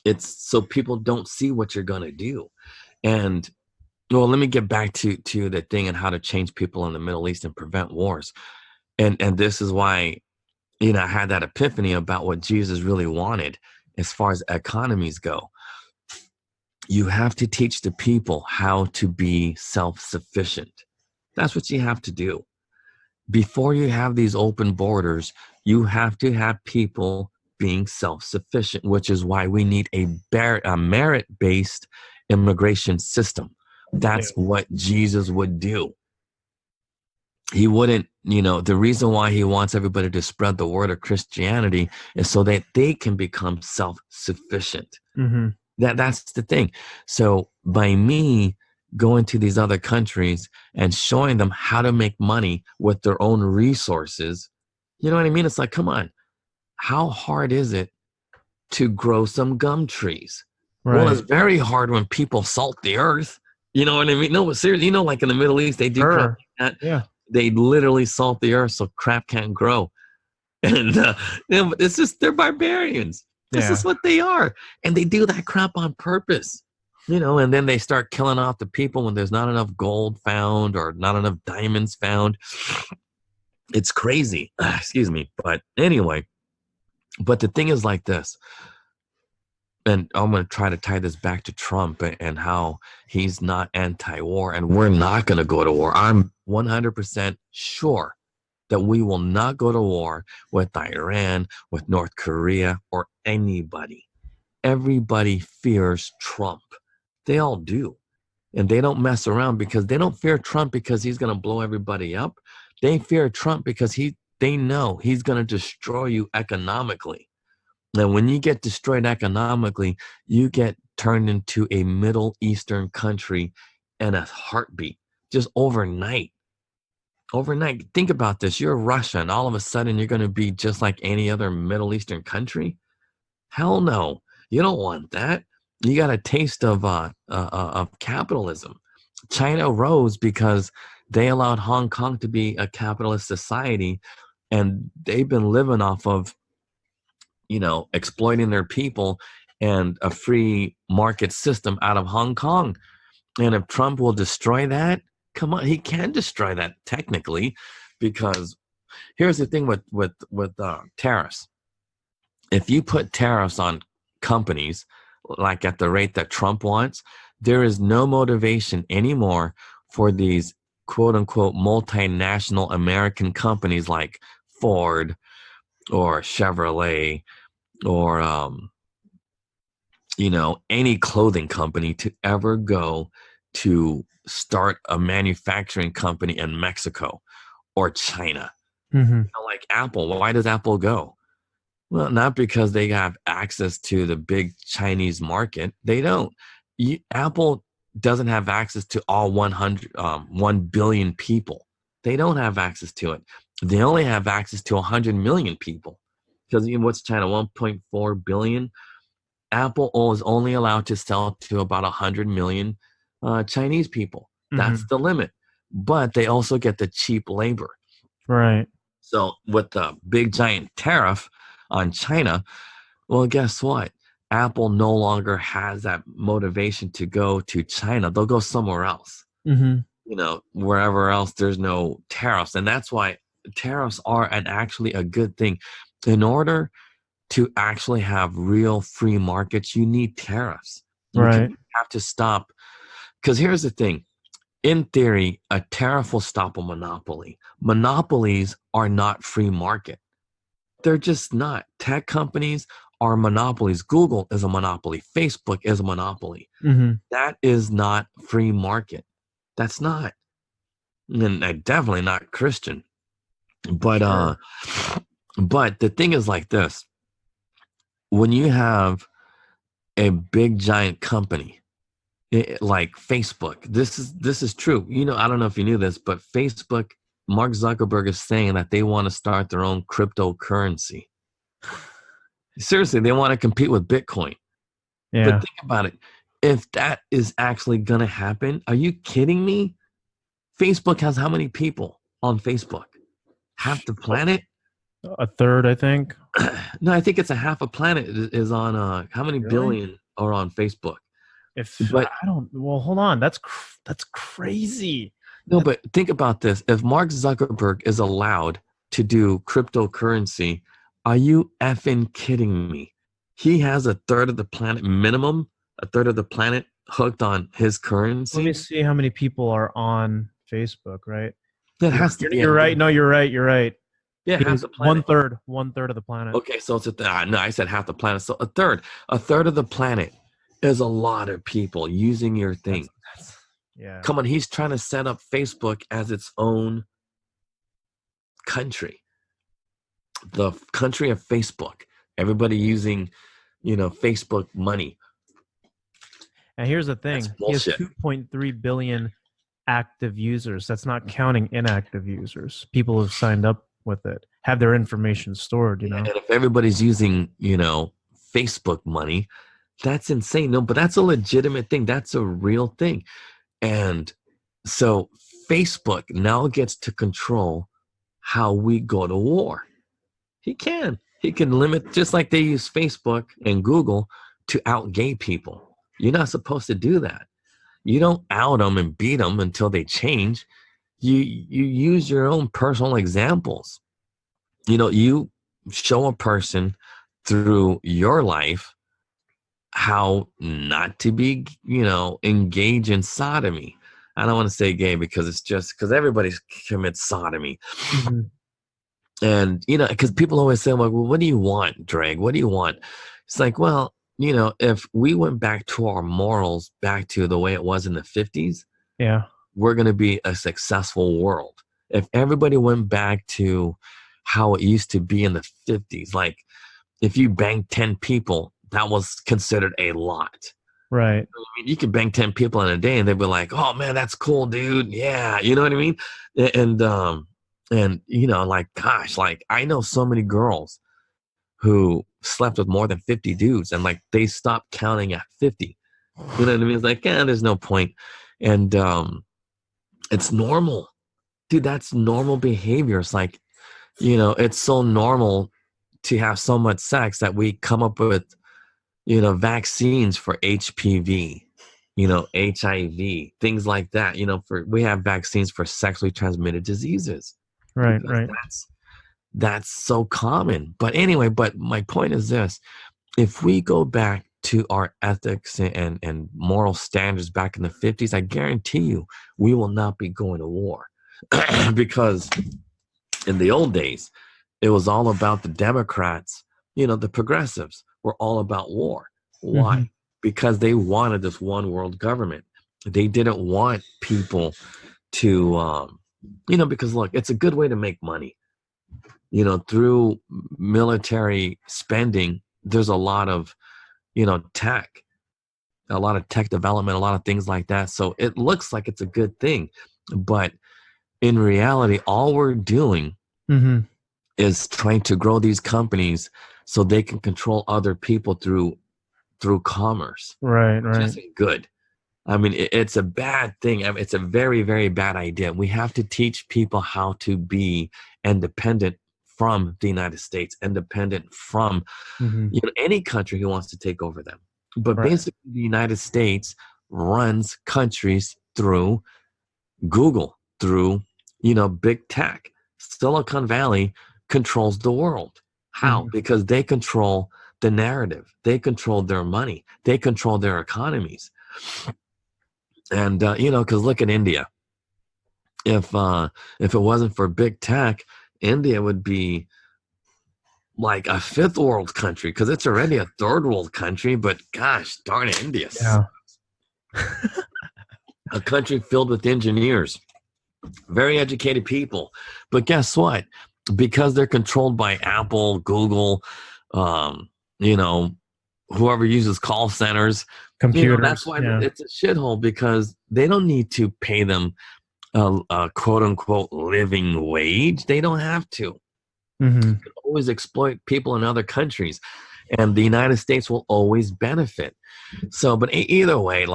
it's so people don't see what you're going to do. And, well, let me get back to the thing and how to change people in the Middle East and prevent wars. And this is why, you know, I had that epiphany about what Jesus really wanted as far as economies go. You have to teach the people how to be self-sufficient. That's what you have to do. Before you have these open borders, you have to have people being self-sufficient, which is why we need a merit-based immigration system. That's what Jesus would do. He wouldn't, you know, the reason why he wants everybody to spread the word of Christianity is so that they can become self-sufficient. Mm-hmm. That's the thing. So by me going to these other countries and showing them how to make money with their own resources, you know what I mean? It's like, come on, how hard is it to grow some gum trees? Right. Well, it's very hard when people salt the earth. You know what I mean? No, but seriously, you know, like in the Middle East, they do crap like that. Yeah. They literally salt the earth so crap can't grow. And you know, it's just, they're barbarians. This is what they are. And they do that crap on purpose. You know, and then they start killing off the people when there's not enough gold found or not enough diamonds found. It's crazy. Excuse me. But anyway, but the thing is like this. And I'm going to try to tie this back to Trump and how he's not anti-war and we're not going to go to war. I'm 100% sure that we will not go to war with Iran, with North Korea, or anybody. Everybody fears Trump. They all do. And they don't mess around because they don't fear Trump because he's going to blow everybody up. They fear Trump because they know he's going to destroy you economically. And when you get destroyed economically, you get turned into a Middle Eastern country in a heartbeat, just overnight. Overnight. Think about this. You're Russia, and all of a sudden you're going to be just like any other Middle Eastern country? Hell no. You don't want that. You got a taste of capitalism. China rose because they allowed Hong Kong to be a capitalist society, and they've been living off of, you know, exploiting their people and a free market system out of Hong Kong. And if Trump will destroy that, come on, he can destroy that technically, because here's the thing with tariffs. If you put tariffs on companies, like at the rate that Trump wants, there is no motivation anymore for these quote unquote multinational American companies like Ford or Chevrolet or any clothing company to ever go to start a manufacturing company in Mexico or China. Like Apple. Why does Apple go? Well, not because they have access to the big Chinese market. They don't. Apple doesn't have access to all 1 billion people. They don't have access to it. They only have access to 100 million people. Because what's China, 1.4 billion? Apple is only allowed to sell to about 100 million Chinese people. That's the limit. But they also get the cheap labor. Right. So with the big giant tariff on China, well, guess what? Apple no longer has that motivation to go to China. They'll go somewhere else. Wherever else there's no tariffs. And that's why tariffs are actually a good thing. In order to actually have real free markets, you need tariffs. You have to stop. Because here's the thing. In theory, a tariff will stop a monopoly. Monopolies are not free market. They're just not. Tech companies are monopolies. Google is a monopoly. Facebook is a monopoly. That is not free market. That's not. And definitely not Christian. But but the thing is like this. When you have a big giant company like Facebook, this is true. I don't know if you knew this, but Facebook, Mark Zuckerberg is saying that they want to start their own cryptocurrency. Seriously, they want to compete with Bitcoin. Yeah. But think about it. If that is actually going to happen, are you kidding me? Facebook has how many people on Facebook? Half the planet? A third, I think. No, I think it's a half a planet is on. How many billion are on Facebook? Well, hold on. That's crazy. No, but think about this. If Mark Zuckerberg is allowed to do cryptocurrency, are you effing kidding me? He has a third of the planet minimum, a third of the planet hooked on his currency. Let me see how many people are on Facebook, right? That has to be. You're right. No, you're right. You're right. Yeah, half the planet. One third of the planet. Okay, so it's no, I said half the planet. So a third of the planet is a lot of people using your thing. Yeah. Come on, he's trying to set up Facebook as its own country. The country of Facebook. Everybody using, Facebook money. And here's the thing. He has 2.3 billion active users. That's not counting inactive users. People who've signed up with it, have their information stored, And if everybody's using, Facebook money, that's insane. No, but that's a legitimate thing. That's a real thing. And so Facebook now gets to control how we go to war. He can limit, just like they use Facebook and Google to out gay people. You're not supposed to do that. You don't out them and beat them until they change. You use your own personal examples. You show a person through your life how not to be, engage in sodomy. I don't want to say gay because it's just because everybody commits sodomy. And, because people always say, well, what do you want, Drake? What do you want? It's like, well, if we went back to our morals, back to the way it was in the 50s, yeah, we're going to be a successful world. If everybody went back to how it used to be in the 50s, like if you banged 10 people, that was considered a lot. Right. I mean, you could bang 10 people in a day and they'd be like, oh man, that's cool, dude. Yeah. You know what I mean? And like, gosh, like I know so many girls who slept with more than 50 dudes and like they stopped counting at 50. You know what I mean? It's like, there's no point. And it's normal. Dude, that's normal behavior. It's like, it's so normal to have so much sex that we come up with, vaccines for HPV, HIV, things like that. We have vaccines for sexually transmitted diseases. Right, Because right. that's so common. But anyway, my point is this: if we go back to our ethics and moral standards back in the 50s, I guarantee you we will not be going to war. Because in the old days, it was all about the Democrats, the progressives were all about war. Why? Mm-hmm. Because they wanted this one world government. They didn't want people to, because look, it's a good way to make money. Through military spending, there's a lot of, tech, a lot of tech development, a lot of things like that. So it looks like it's a good thing. But in reality, all we're doing Mm-hmm. is trying to grow these companies so they can control other people through commerce. Right, Which right. isn't good. I mean, it's a bad thing. I mean, it's a very, very bad idea. We have to teach people how to be independent from the United States, independent from Mm-hmm. any country who wants to take over them. But Right. basically, the United States runs countries through Google, through big tech. Silicon Valley controls the world. How? Mhm. Because they control the narrative. They control their money. They control their economies. And because look at India. If it wasn't for big tech, India would be like a fifth world country, because it's already a third world country. But gosh darn it, India, Yeah. a country filled with engineers, very educated people. But guess what? Because they're controlled by Apple, Google, whoever uses call centers, Computers. that's why yeah. it's a shithole, because they don't need to pay them a quote unquote living wage. They don't have to. Mm-hmm. You can always exploit people in other countries, and the United States will always benefit. So, but either way,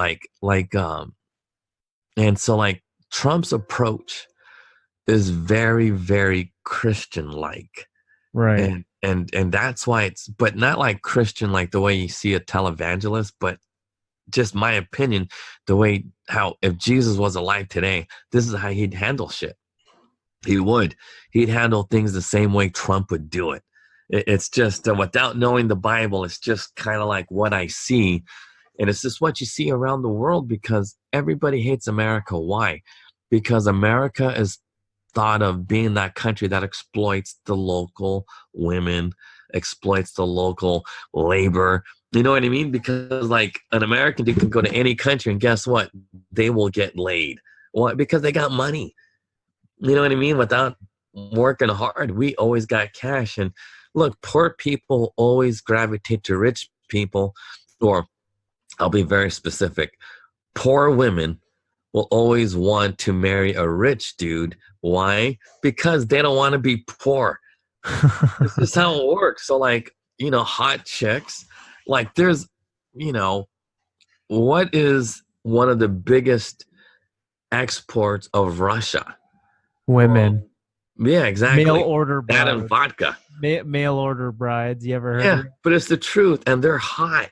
and so Trump's approach is very, very Christian-like. Right. And that's why but not like Christian like the way you see a televangelist, but just my opinion, the way how if Jesus was alive today, this is how he'd handle shit. He'd handle things the same way Trump would do it. It's just without knowing the Bible, it's just kind of like what I see. And it's just what you see around the world, because everybody hates America. Why? Because America is thought of being that country that exploits the local women, exploits the local labor. You know what I mean? Because an American dude can go to any country and guess what? They will get laid. Why? Because they got money. You know what I mean? Without working hard, we always got cash. And look, poor people always gravitate to rich people, or I'll be very specific. Poor women will always want to marry a rich dude. Why? Because they don't want to be poor. This is how it works. So hot chicks, there's, what is one of the biggest exports of Russia? Women. Yeah, exactly. Mail order that brides. and vodka. Mail order brides. You ever heard Yeah, of it? but it's the truth, and they're hot.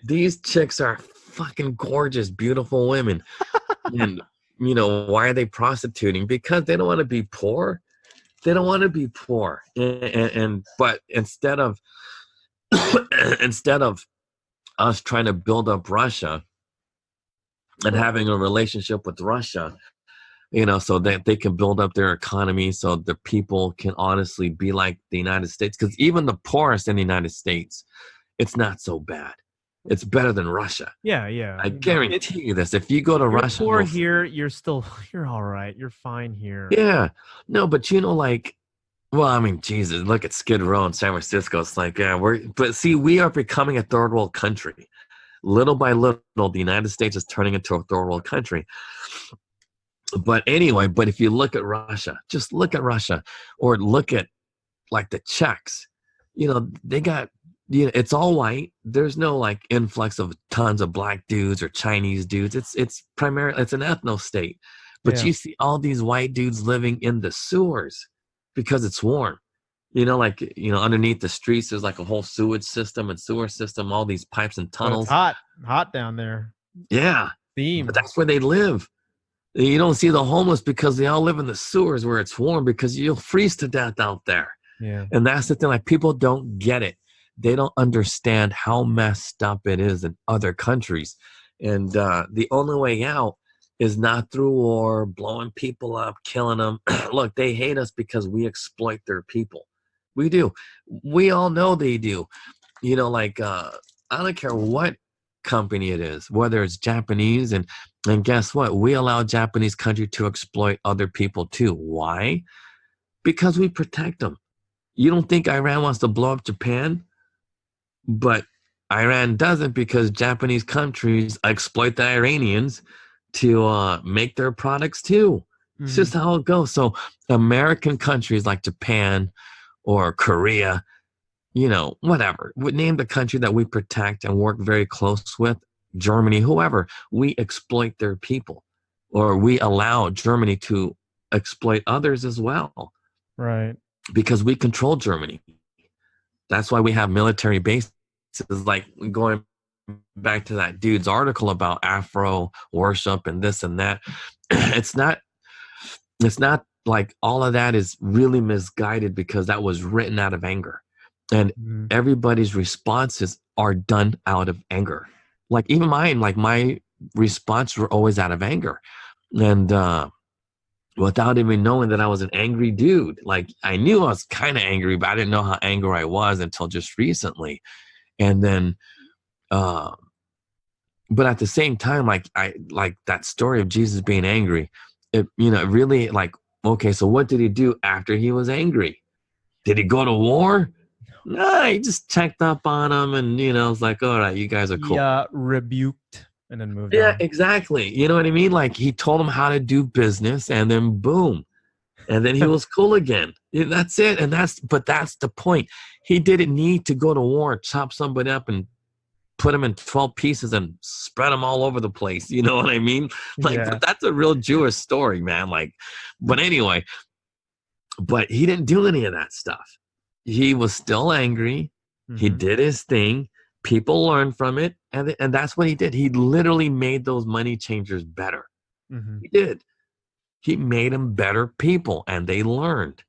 These chicks are fucking gorgeous, beautiful women. And why are they prostituting? Because they don't want to be poor. They don't want to be poor. But instead of us trying to build up Russia and having a relationship with Russia, so that they can build up their economy, so the people can honestly be like the United States. Because even the poorest in the United States, it's not so bad. It's better than Russia. Yeah, yeah. I guarantee you this. If you go to You're Russia, poor here, you're all right. You're fine here. yeah. No, but well, I mean, Jesus, look at Skid Row in San Francisco. It's but see, we are becoming a third world country. Little by little, the United States is turning into a third world country. But anyway, if you look at Russia, just look at Russia, or look at the Czechs, they got, it's all white. There's no influx of tons of black dudes or Chinese dudes. It's primarily, it's an ethno state. But Yeah. you see all these white dudes living in the sewers because it's warm. Underneath the streets, there's like a whole sewage system and sewer system, all these pipes and But it's tunnels. hot down there. Yeah. Steam. But that's where they live. You don't see the homeless because they all live in the sewers where it's warm, because you'll freeze to death out there. Yeah. And that's the thing. Like, people don't get it. They don't understand how messed up it is in other countries. And the only way out is not through war, blowing people up, killing them. Look, they hate us because we exploit their people. We do. We all know they do. I don't care what company it is, whether it's Japanese, and guess what? We allow Japanese country to exploit other people too. Why? Because we protect them. You don't think Iran wants to blow up Japan? But Iran doesn't, because Japanese countries exploit the Iranians to make their products too. It's just how it goes. So American countries like Japan or Korea, whatever, would name the country that we protect and work very close with, Germany, whoever, we exploit their people, or we allow Germany to exploit others as well. Right. Because we control Germany. That's why we have military bases. Like, going back to that dude's article about Afro worship and this and that. It's not like all of that is really misguided, because that was written out of anger. And everybody's responses are done out of anger. Like, even mine, like my response were always out of anger. And without even knowing that I was an angry dude. Like, I knew I was kind of angry, but I didn't know how angry I was until just recently. And then, but at the same time, like that story of Jesus being angry, it really, like, okay, so what did he do after he was angry? Did he go to war? No, he just checked up on him, and was like, all right, you guys are cool. Yeah, rebuked and then moved Yeah, on. exactly. You know what I mean? Like, he told him how to do business, and then boom. And then he was cool again. Yeah, that's it. But that's the point. He didn't need to go to war, chop somebody up and put them in 12 pieces and spread them all over the place. You know what I mean? Like, Yeah. But that's a real Jewish story, man. Like, but anyway, but he didn't do any of that stuff. He was still angry. He did his thing. People learned from it. And that's what he did. He literally made those money changers better. He did. He made them better people, and they learned.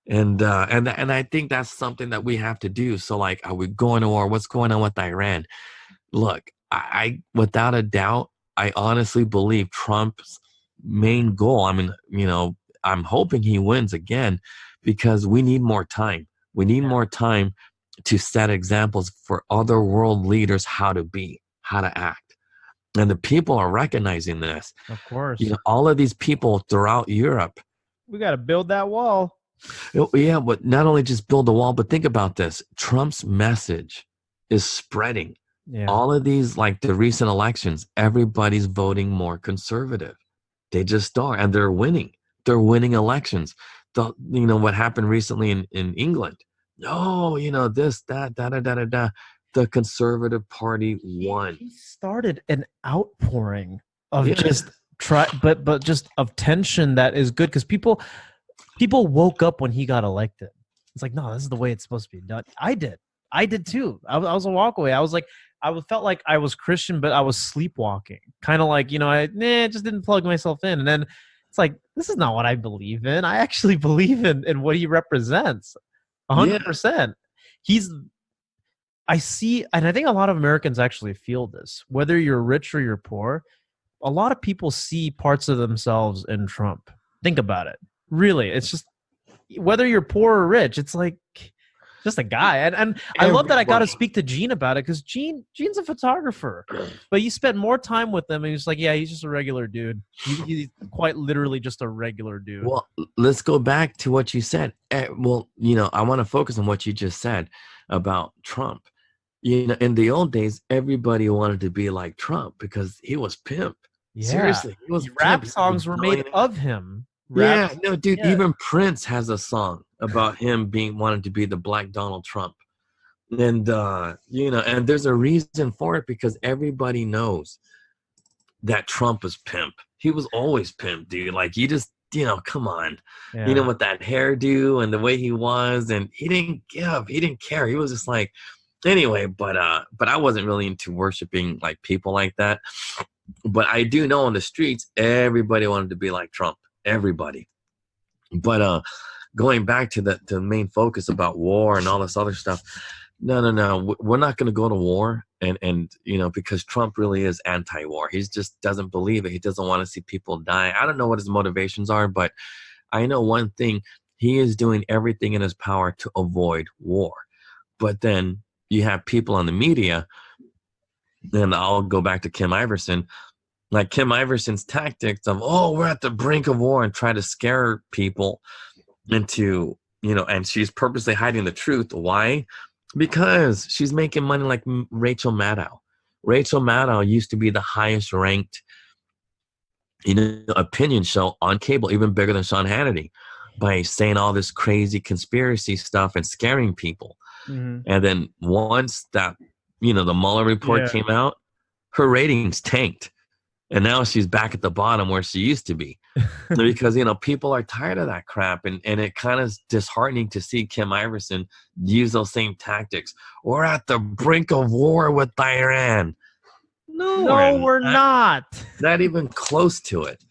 And I think that's something that we have to do. So, like, are we going to war? What's going on with Iran? Look, I without a doubt, I honestly believe Trump's main goal, I'm hoping he wins again, because we need more time. We need more time to set examples for other world leaders how to be, how to act. And the people are recognizing this. Of course. All of these people throughout Europe. We got to build that wall. Yeah, but not only just build a wall, but think about this. Trump's message is spreading. Yeah. All of these, like the recent elections, everybody's voting more conservative. They just are, and they're winning. They're winning elections. What happened recently in England. Oh, this, that, da. The Conservative Party won. He started an outpouring of just of tension that is good, because people woke up when he got elected. It's like, no, this is the way it's supposed to be done. I did too. I was a walkaway. I was like, I felt like I was Christian, but I was sleepwalking. Kind of like, I just didn't plug myself in. And then it's like, this is not what I believe in. I actually believe in what he represents. 100%. I see, and I think a lot of Americans actually feel this. Whether you're rich or you're poor, a lot of people see parts of themselves in Trump. Think about it. Really, it's just, whether you're poor or rich, it's like just a guy. And I love that I got to speak to Gene about it, because Gene's a photographer, but you spent more time with him, and he's like, yeah, he's just a regular dude. He's quite literally just a regular dude. Well, let's go back to what you said. I want to focus on what you just said about Trump. In the old days, everybody wanted to be like Trump because he was pimp. Yeah. Seriously, he was rap pimp. songs were made of him. Dude. Yeah. Even Prince has a song about him wanting to be the Black Donald Trump, and and there's a reason for it, because everybody knows that Trump was pimp. He was always pimp, dude. Like, you just come on, Yeah. with that hairdo and the way he was, and he didn't care. He was just like, anyway, but I wasn't really into worshiping like people like that. But I do know on the streets, everybody wanted to be like Trump, everybody. But going back to the main focus about war and all this other stuff, no, we're not going to go to war, and because Trump really is anti-war. He just doesn't believe it. He doesn't want to see people die. I don't know what his motivations are, but I know one thing: he is doing everything in his power to avoid war. But then you have people on the media, and I'll go back to Kim Iverson. Like Kim Iverson's tactics of, we're at the brink of war, and try to scare people into, and she's purposely hiding the truth. Why? Because she's making money like Rachel Maddow. Rachel Maddow used to be the highest ranked, opinion show on cable, even bigger than Sean Hannity, by saying all this crazy conspiracy stuff and scaring people. Mm-hmm. And then once that, the Mueller report came out, her ratings tanked. And now she's back at the bottom where she used to be. Because, people are tired of that crap. And it kind of is disheartening to see Kim Iverson use those same tactics. We're at the brink of war with Iran. No, we're not. Not even close to it.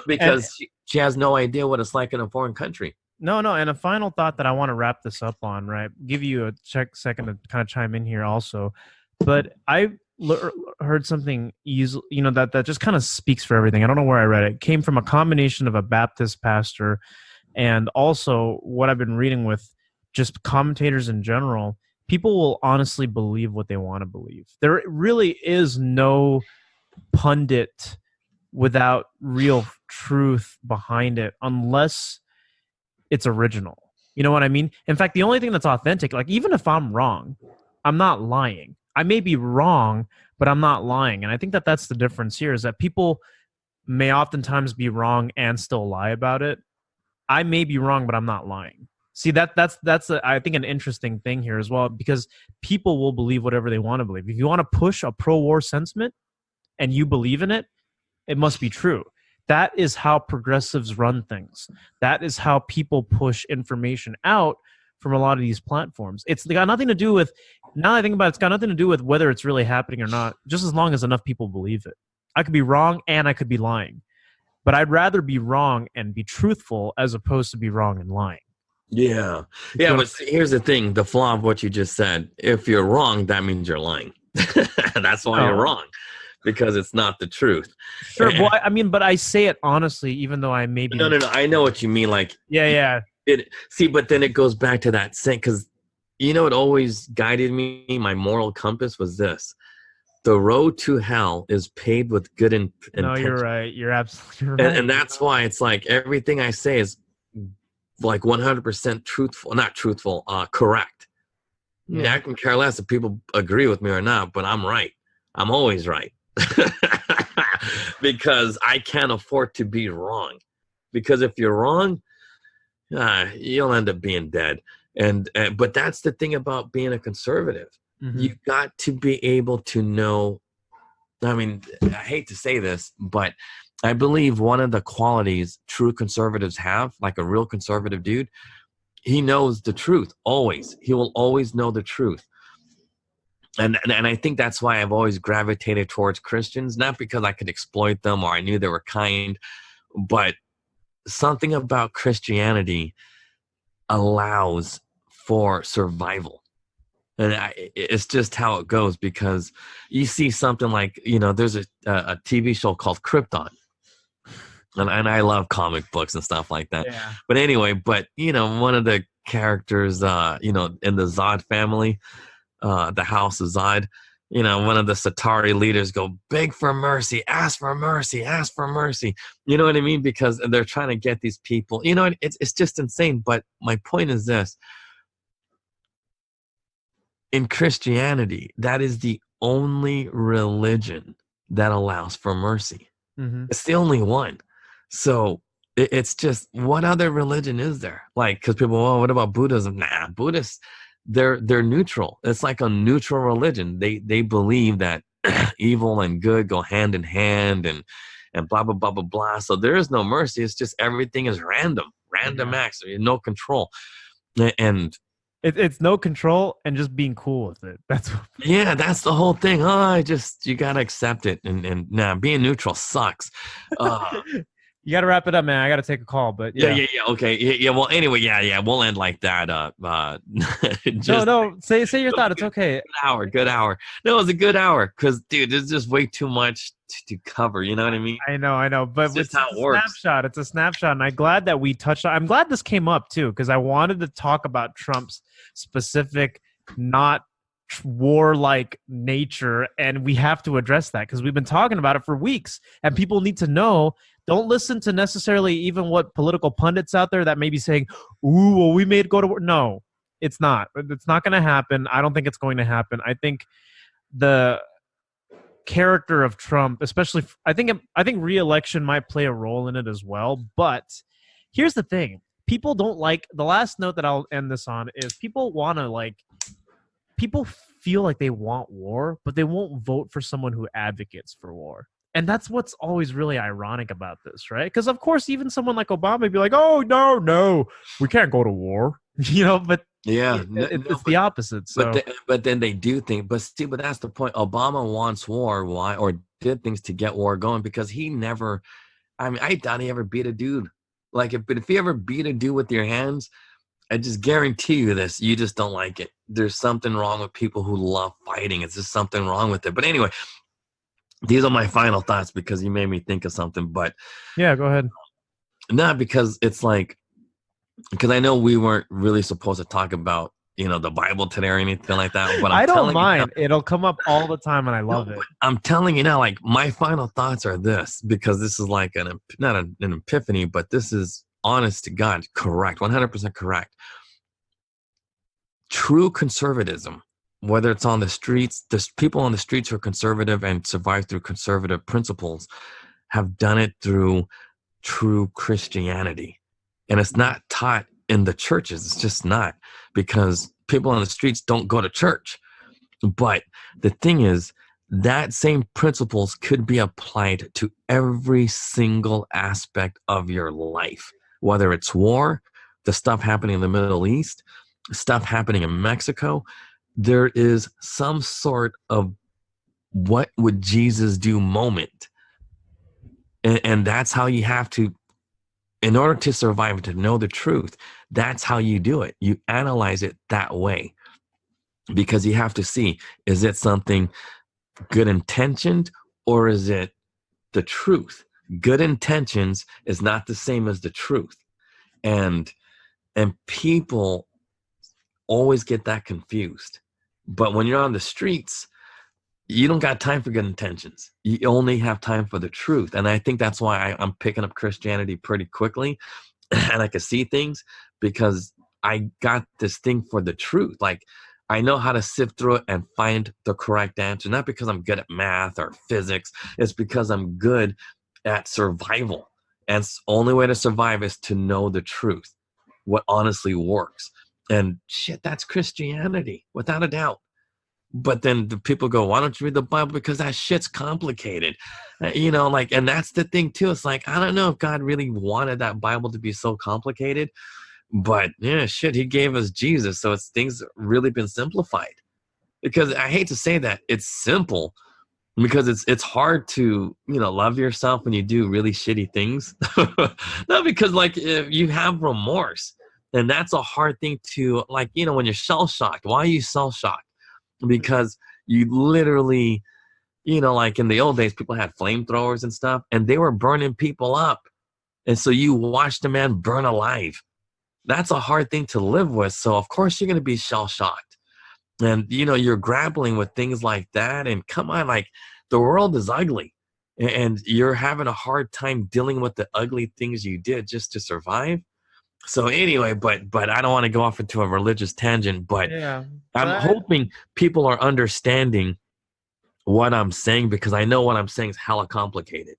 Because she has no idea what it's like in a foreign country. No. And a final thought that I want to wrap this up on, right? Give you a second to kind of chime in here also. But I heard something that just kind of speaks for everything. I don't know where I read it. It came from a combination of a Baptist pastor and also what I've been reading with just commentators in general. People will honestly believe what they want to believe. There really is no pundit without real truth behind it unless it's original. You know what I mean? In fact, the only thing that's authentic, like even if I'm wrong, I'm not lying. I may be wrong, but I'm not lying. And I think that that's the difference here, is that people may oftentimes be wrong and still lie about it. I may be wrong, but I'm not lying. See, that's I think an interesting thing here as well, because people will believe whatever they want to believe. If you want to push a pro-war sentiment and you believe in it, it must be true. That is how progressives run things. That is how people push information out from a lot of these platforms. It's got nothing to do with, now that I think about it, it's got nothing to do with whether it's really happening or not, just as long as enough people believe it. I could be wrong and I could be lying. But I'd rather be wrong and be truthful as opposed to be wrong and lying. Yeah. Yeah, but here's the thing, the flaw of what you just said. If you're wrong, that means you're lying. That's why you're wrong, because it's not the truth. Sure. Well, I mean, but I say it honestly, even though I may be... No. I know what you mean. Like, yeah. But then it goes back to that saying, because it always guided me. My moral compass was this: the road to hell is paved with good intentions. No, you're right. You're absolutely right. And that's why it's like everything I say is like 100% truthful, not truthful, correct. Yeah, I can care less if people agree with me or not, but I'm right. I'm always right. Because I can't afford to be wrong. Because if you're wrong, you'll end up being dead. But that's the thing about being a conservative. Mm-hmm. You've got to be able to know. I mean, I hate to say this, but I believe one of the qualities true conservatives have, like a real conservative dude, he knows the truth always. He will always know the truth. And I think that's why I've always gravitated towards Christians, not because I could exploit them or I knew they were kind, but something about Christianity allows for survival. And it's just how it goes, because you see something like, there's a TV show called Krypton. And I love comic books and stuff like that. Yeah. But anyway, one of the characters, in the Zod family, the House of Zod, one of the Satari leaders go, beg for mercy, ask for mercy, ask for mercy. You know what I mean? Because they're trying to get these people, it's just insane. But my point is this: in Christianity, that is the only religion that allows for mercy. Mm-hmm. It's the only one. So it's just, what other religion is there? Like, because people, what about Buddhism? Nah, Buddhists, they're neutral. It's like a neutral religion. They believe that evil and good go hand in hand, and blah, blah, blah, blah, blah. So there is no mercy. It's just everything is random acts, no control. And it's no control and just being cool with it. That's the whole thing. You got to accept it. And being neutral sucks. You got to wrap it up, man. I got to take a call, but yeah. Okay. Yeah. Well, anyway, we'll end like that. No, say your thought. It's okay. Good hour. No, it was a good hour because, dude, there's just way too much to cover. You know what I mean? I know. But it's how it works. Snapshot. It's a snapshot, and I'm glad that we touched on. I'm glad this came up too because I wanted to talk about Trump's specific, not warlike nature, and we have to address that because we've been talking about it for weeks, and people need to know. Don't listen to necessarily even what political pundits out there that may be saying, "Ooh, well, we made go to war." No, it's not. It's not going to happen. I don't think it's going to happen. I think the character of Trump, especially, I think re-election might play a role in it as well. But here's the thing: people don't like. The last note that I'll end this on is people want to people feel like they want war, but they won't vote for someone who advocates for war. And that's what's always really ironic about this, right? Because, of course, even someone like Obama would be like, oh, no, we can't go to war, but it's the opposite. So. But then they do think, but that's the point. Obama wants war. Why? Or did things to get war going because he never, I doubt he ever beat a dude. If he ever beat a dude with your hands, I just guarantee you this, you just don't like it. There's something wrong with people who love fighting. It's just something wrong with it. But anyway, these are my final thoughts because you made me think of something. But yeah, go ahead. Not because because I know we weren't really supposed to talk about, the Bible today or anything like that. But I don't mind. It'll come up all the time and I love it. I'm telling you now, my final thoughts are this, because this is not an epiphany, but this is honest to God, correct, 100% correct. True conservatism, whether it's on the streets, the people on the streets who are conservative and survive through conservative principles have done it through true Christianity. And it's not taught in the churches. It's just not, because people on the streets don't go to church. But the thing is, that same principles could be applied to every single aspect of your life, whether it's war, the stuff happening in the Middle East, stuff happening in Mexico. There is some sort of what would Jesus do moment. And that's how you have to, in order to survive, to know the truth, that's how you do it. You analyze it that way, because you have to see, is it something good intentioned or is it the truth? Good intentions is not the same as the truth. And people always get that confused. But when you're on the streets, you don't got time for good intentions. You only have time for the truth. And I think that's why I'm picking up Christianity pretty quickly, and I can see things because I got this thing for the truth. I know how to sift through it and find the correct answer, not because I'm good at math or physics. It's because I'm good at survival. And the only way to survive is to know the truth, what honestly works. And shit, that's Christianity, without a doubt. But then the people go, why don't you read the Bible? Because that shit's complicated. And that's the thing too. It's I don't know if God really wanted that Bible to be so complicated, but yeah, shit, he gave us Jesus. So things really been simplified. Because I hate to say that, it's simple, because it's hard to, love yourself when you do really shitty things. Not because if you have remorse, and that's a hard thing to when you're shell-shocked. Why are you shell-shocked? Because you literally, in the old days, people had flamethrowers and stuff, and they were burning people up. And so you watched a man burn alive. That's a hard thing to live with. So of course you're going to be shell-shocked. And, you're grappling with things like that. And come on, the world is ugly. And you're having a hard time dealing with the ugly things you did just to survive. So anyway, but I don't want to go off into a religious tangent, but yeah, I'm hoping people are understanding what I'm saying, because I know what I'm saying is hella complicated.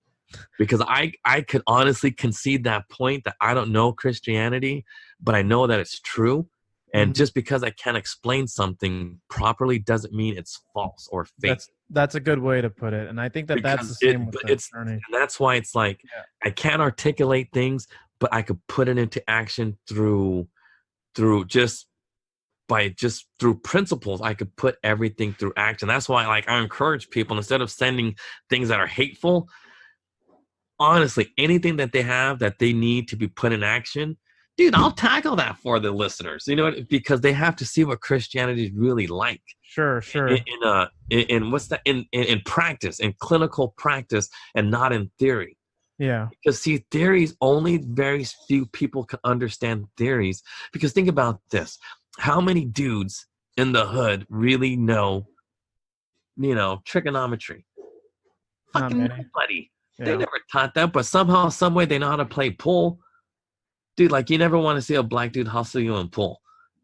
Because I could honestly concede that point that I don't know Christianity, but I know that it's true. And just because I can't explain something properly doesn't mean it's false or fake. That's a good way to put it. And I think that's the same with the attorney. And that's why it's like, I can't articulate things, but I could put it into action through principles. I could put everything through action. That's why, like, I encourage people, instead of sending things that are hateful, honestly, anything that they have that they need to be put in action, dude, I'll tackle that for the listeners, because they have to see what Christianity is really like. Sure. In what's that, in practice, in clinical practice, and not in theory. Yeah. Because see, theories, only very few people can understand theories. Because think about this. How many dudes in the hood really know, trigonometry? Fucking nobody. Yeah. They never taught that, but somehow, some way, they know how to play pool. Dude, like, you never want to see a black dude hustle you in pool.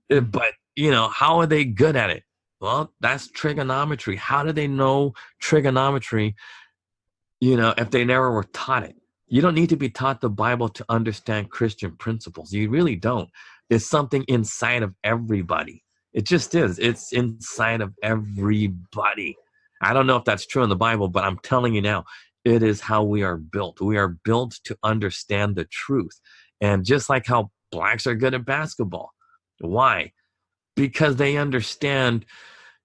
But, how are they good at it? Well, that's trigonometry. How do they know trigonometry, if they never were taught it? You don't need to be taught the Bible to understand Christian principles. You really don't. It's something inside of everybody. It just is. It's inside of everybody. I don't know if that's true in the Bible, but I'm telling you now, it is how we are built. We are built to understand the truth. And just like how blacks are good at basketball. Why? Because they understand,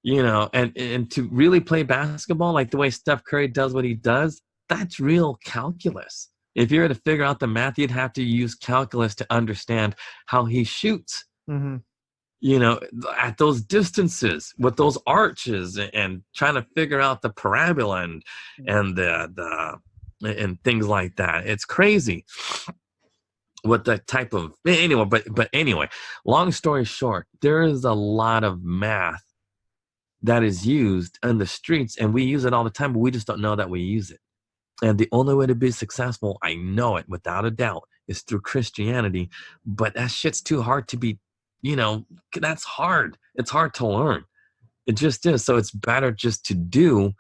and to really play basketball, like the way Steph Curry does what he does, that's real calculus. If you were to figure out the math, you'd have to use calculus to understand how he shoots. Mm-hmm. At those distances with those arches, and trying to figure out the parabola and the things like that. It's crazy. What the type of but anyway, long story short, there is a lot of math that is used in the streets, and we use it all the time, but we just don't know that we use it. And the only way to be successful, I know it without a doubt, is through Christianity. But that shit's too hard to be, that's hard. It's hard to learn. It just is. So it's better just to do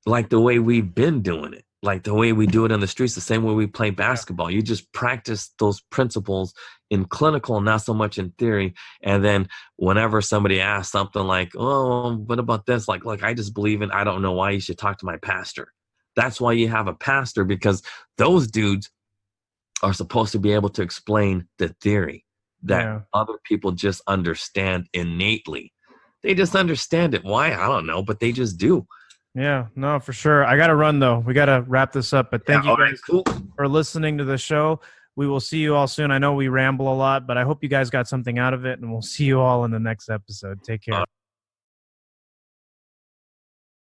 like the way we've been doing it. Like the way we do it on the streets, the same way we play basketball. You just practice those principles in clinical, not so much in theory. And then whenever somebody asks something like, oh, what about this? Like, look, I just believe in, I don't know why, you should talk to my pastor. That's why you have a pastor, because those dudes are supposed to be able to explain the theory that other people just understand innately. They just understand it. Why? I don't know, but they just do. Yeah, no, for sure. I got to run, though. We got to wrap this up. But thank you guys for listening to the show. We will see you all soon. I know we ramble a lot, but I hope you guys got something out of it, and we'll see you all in the next episode. Take care.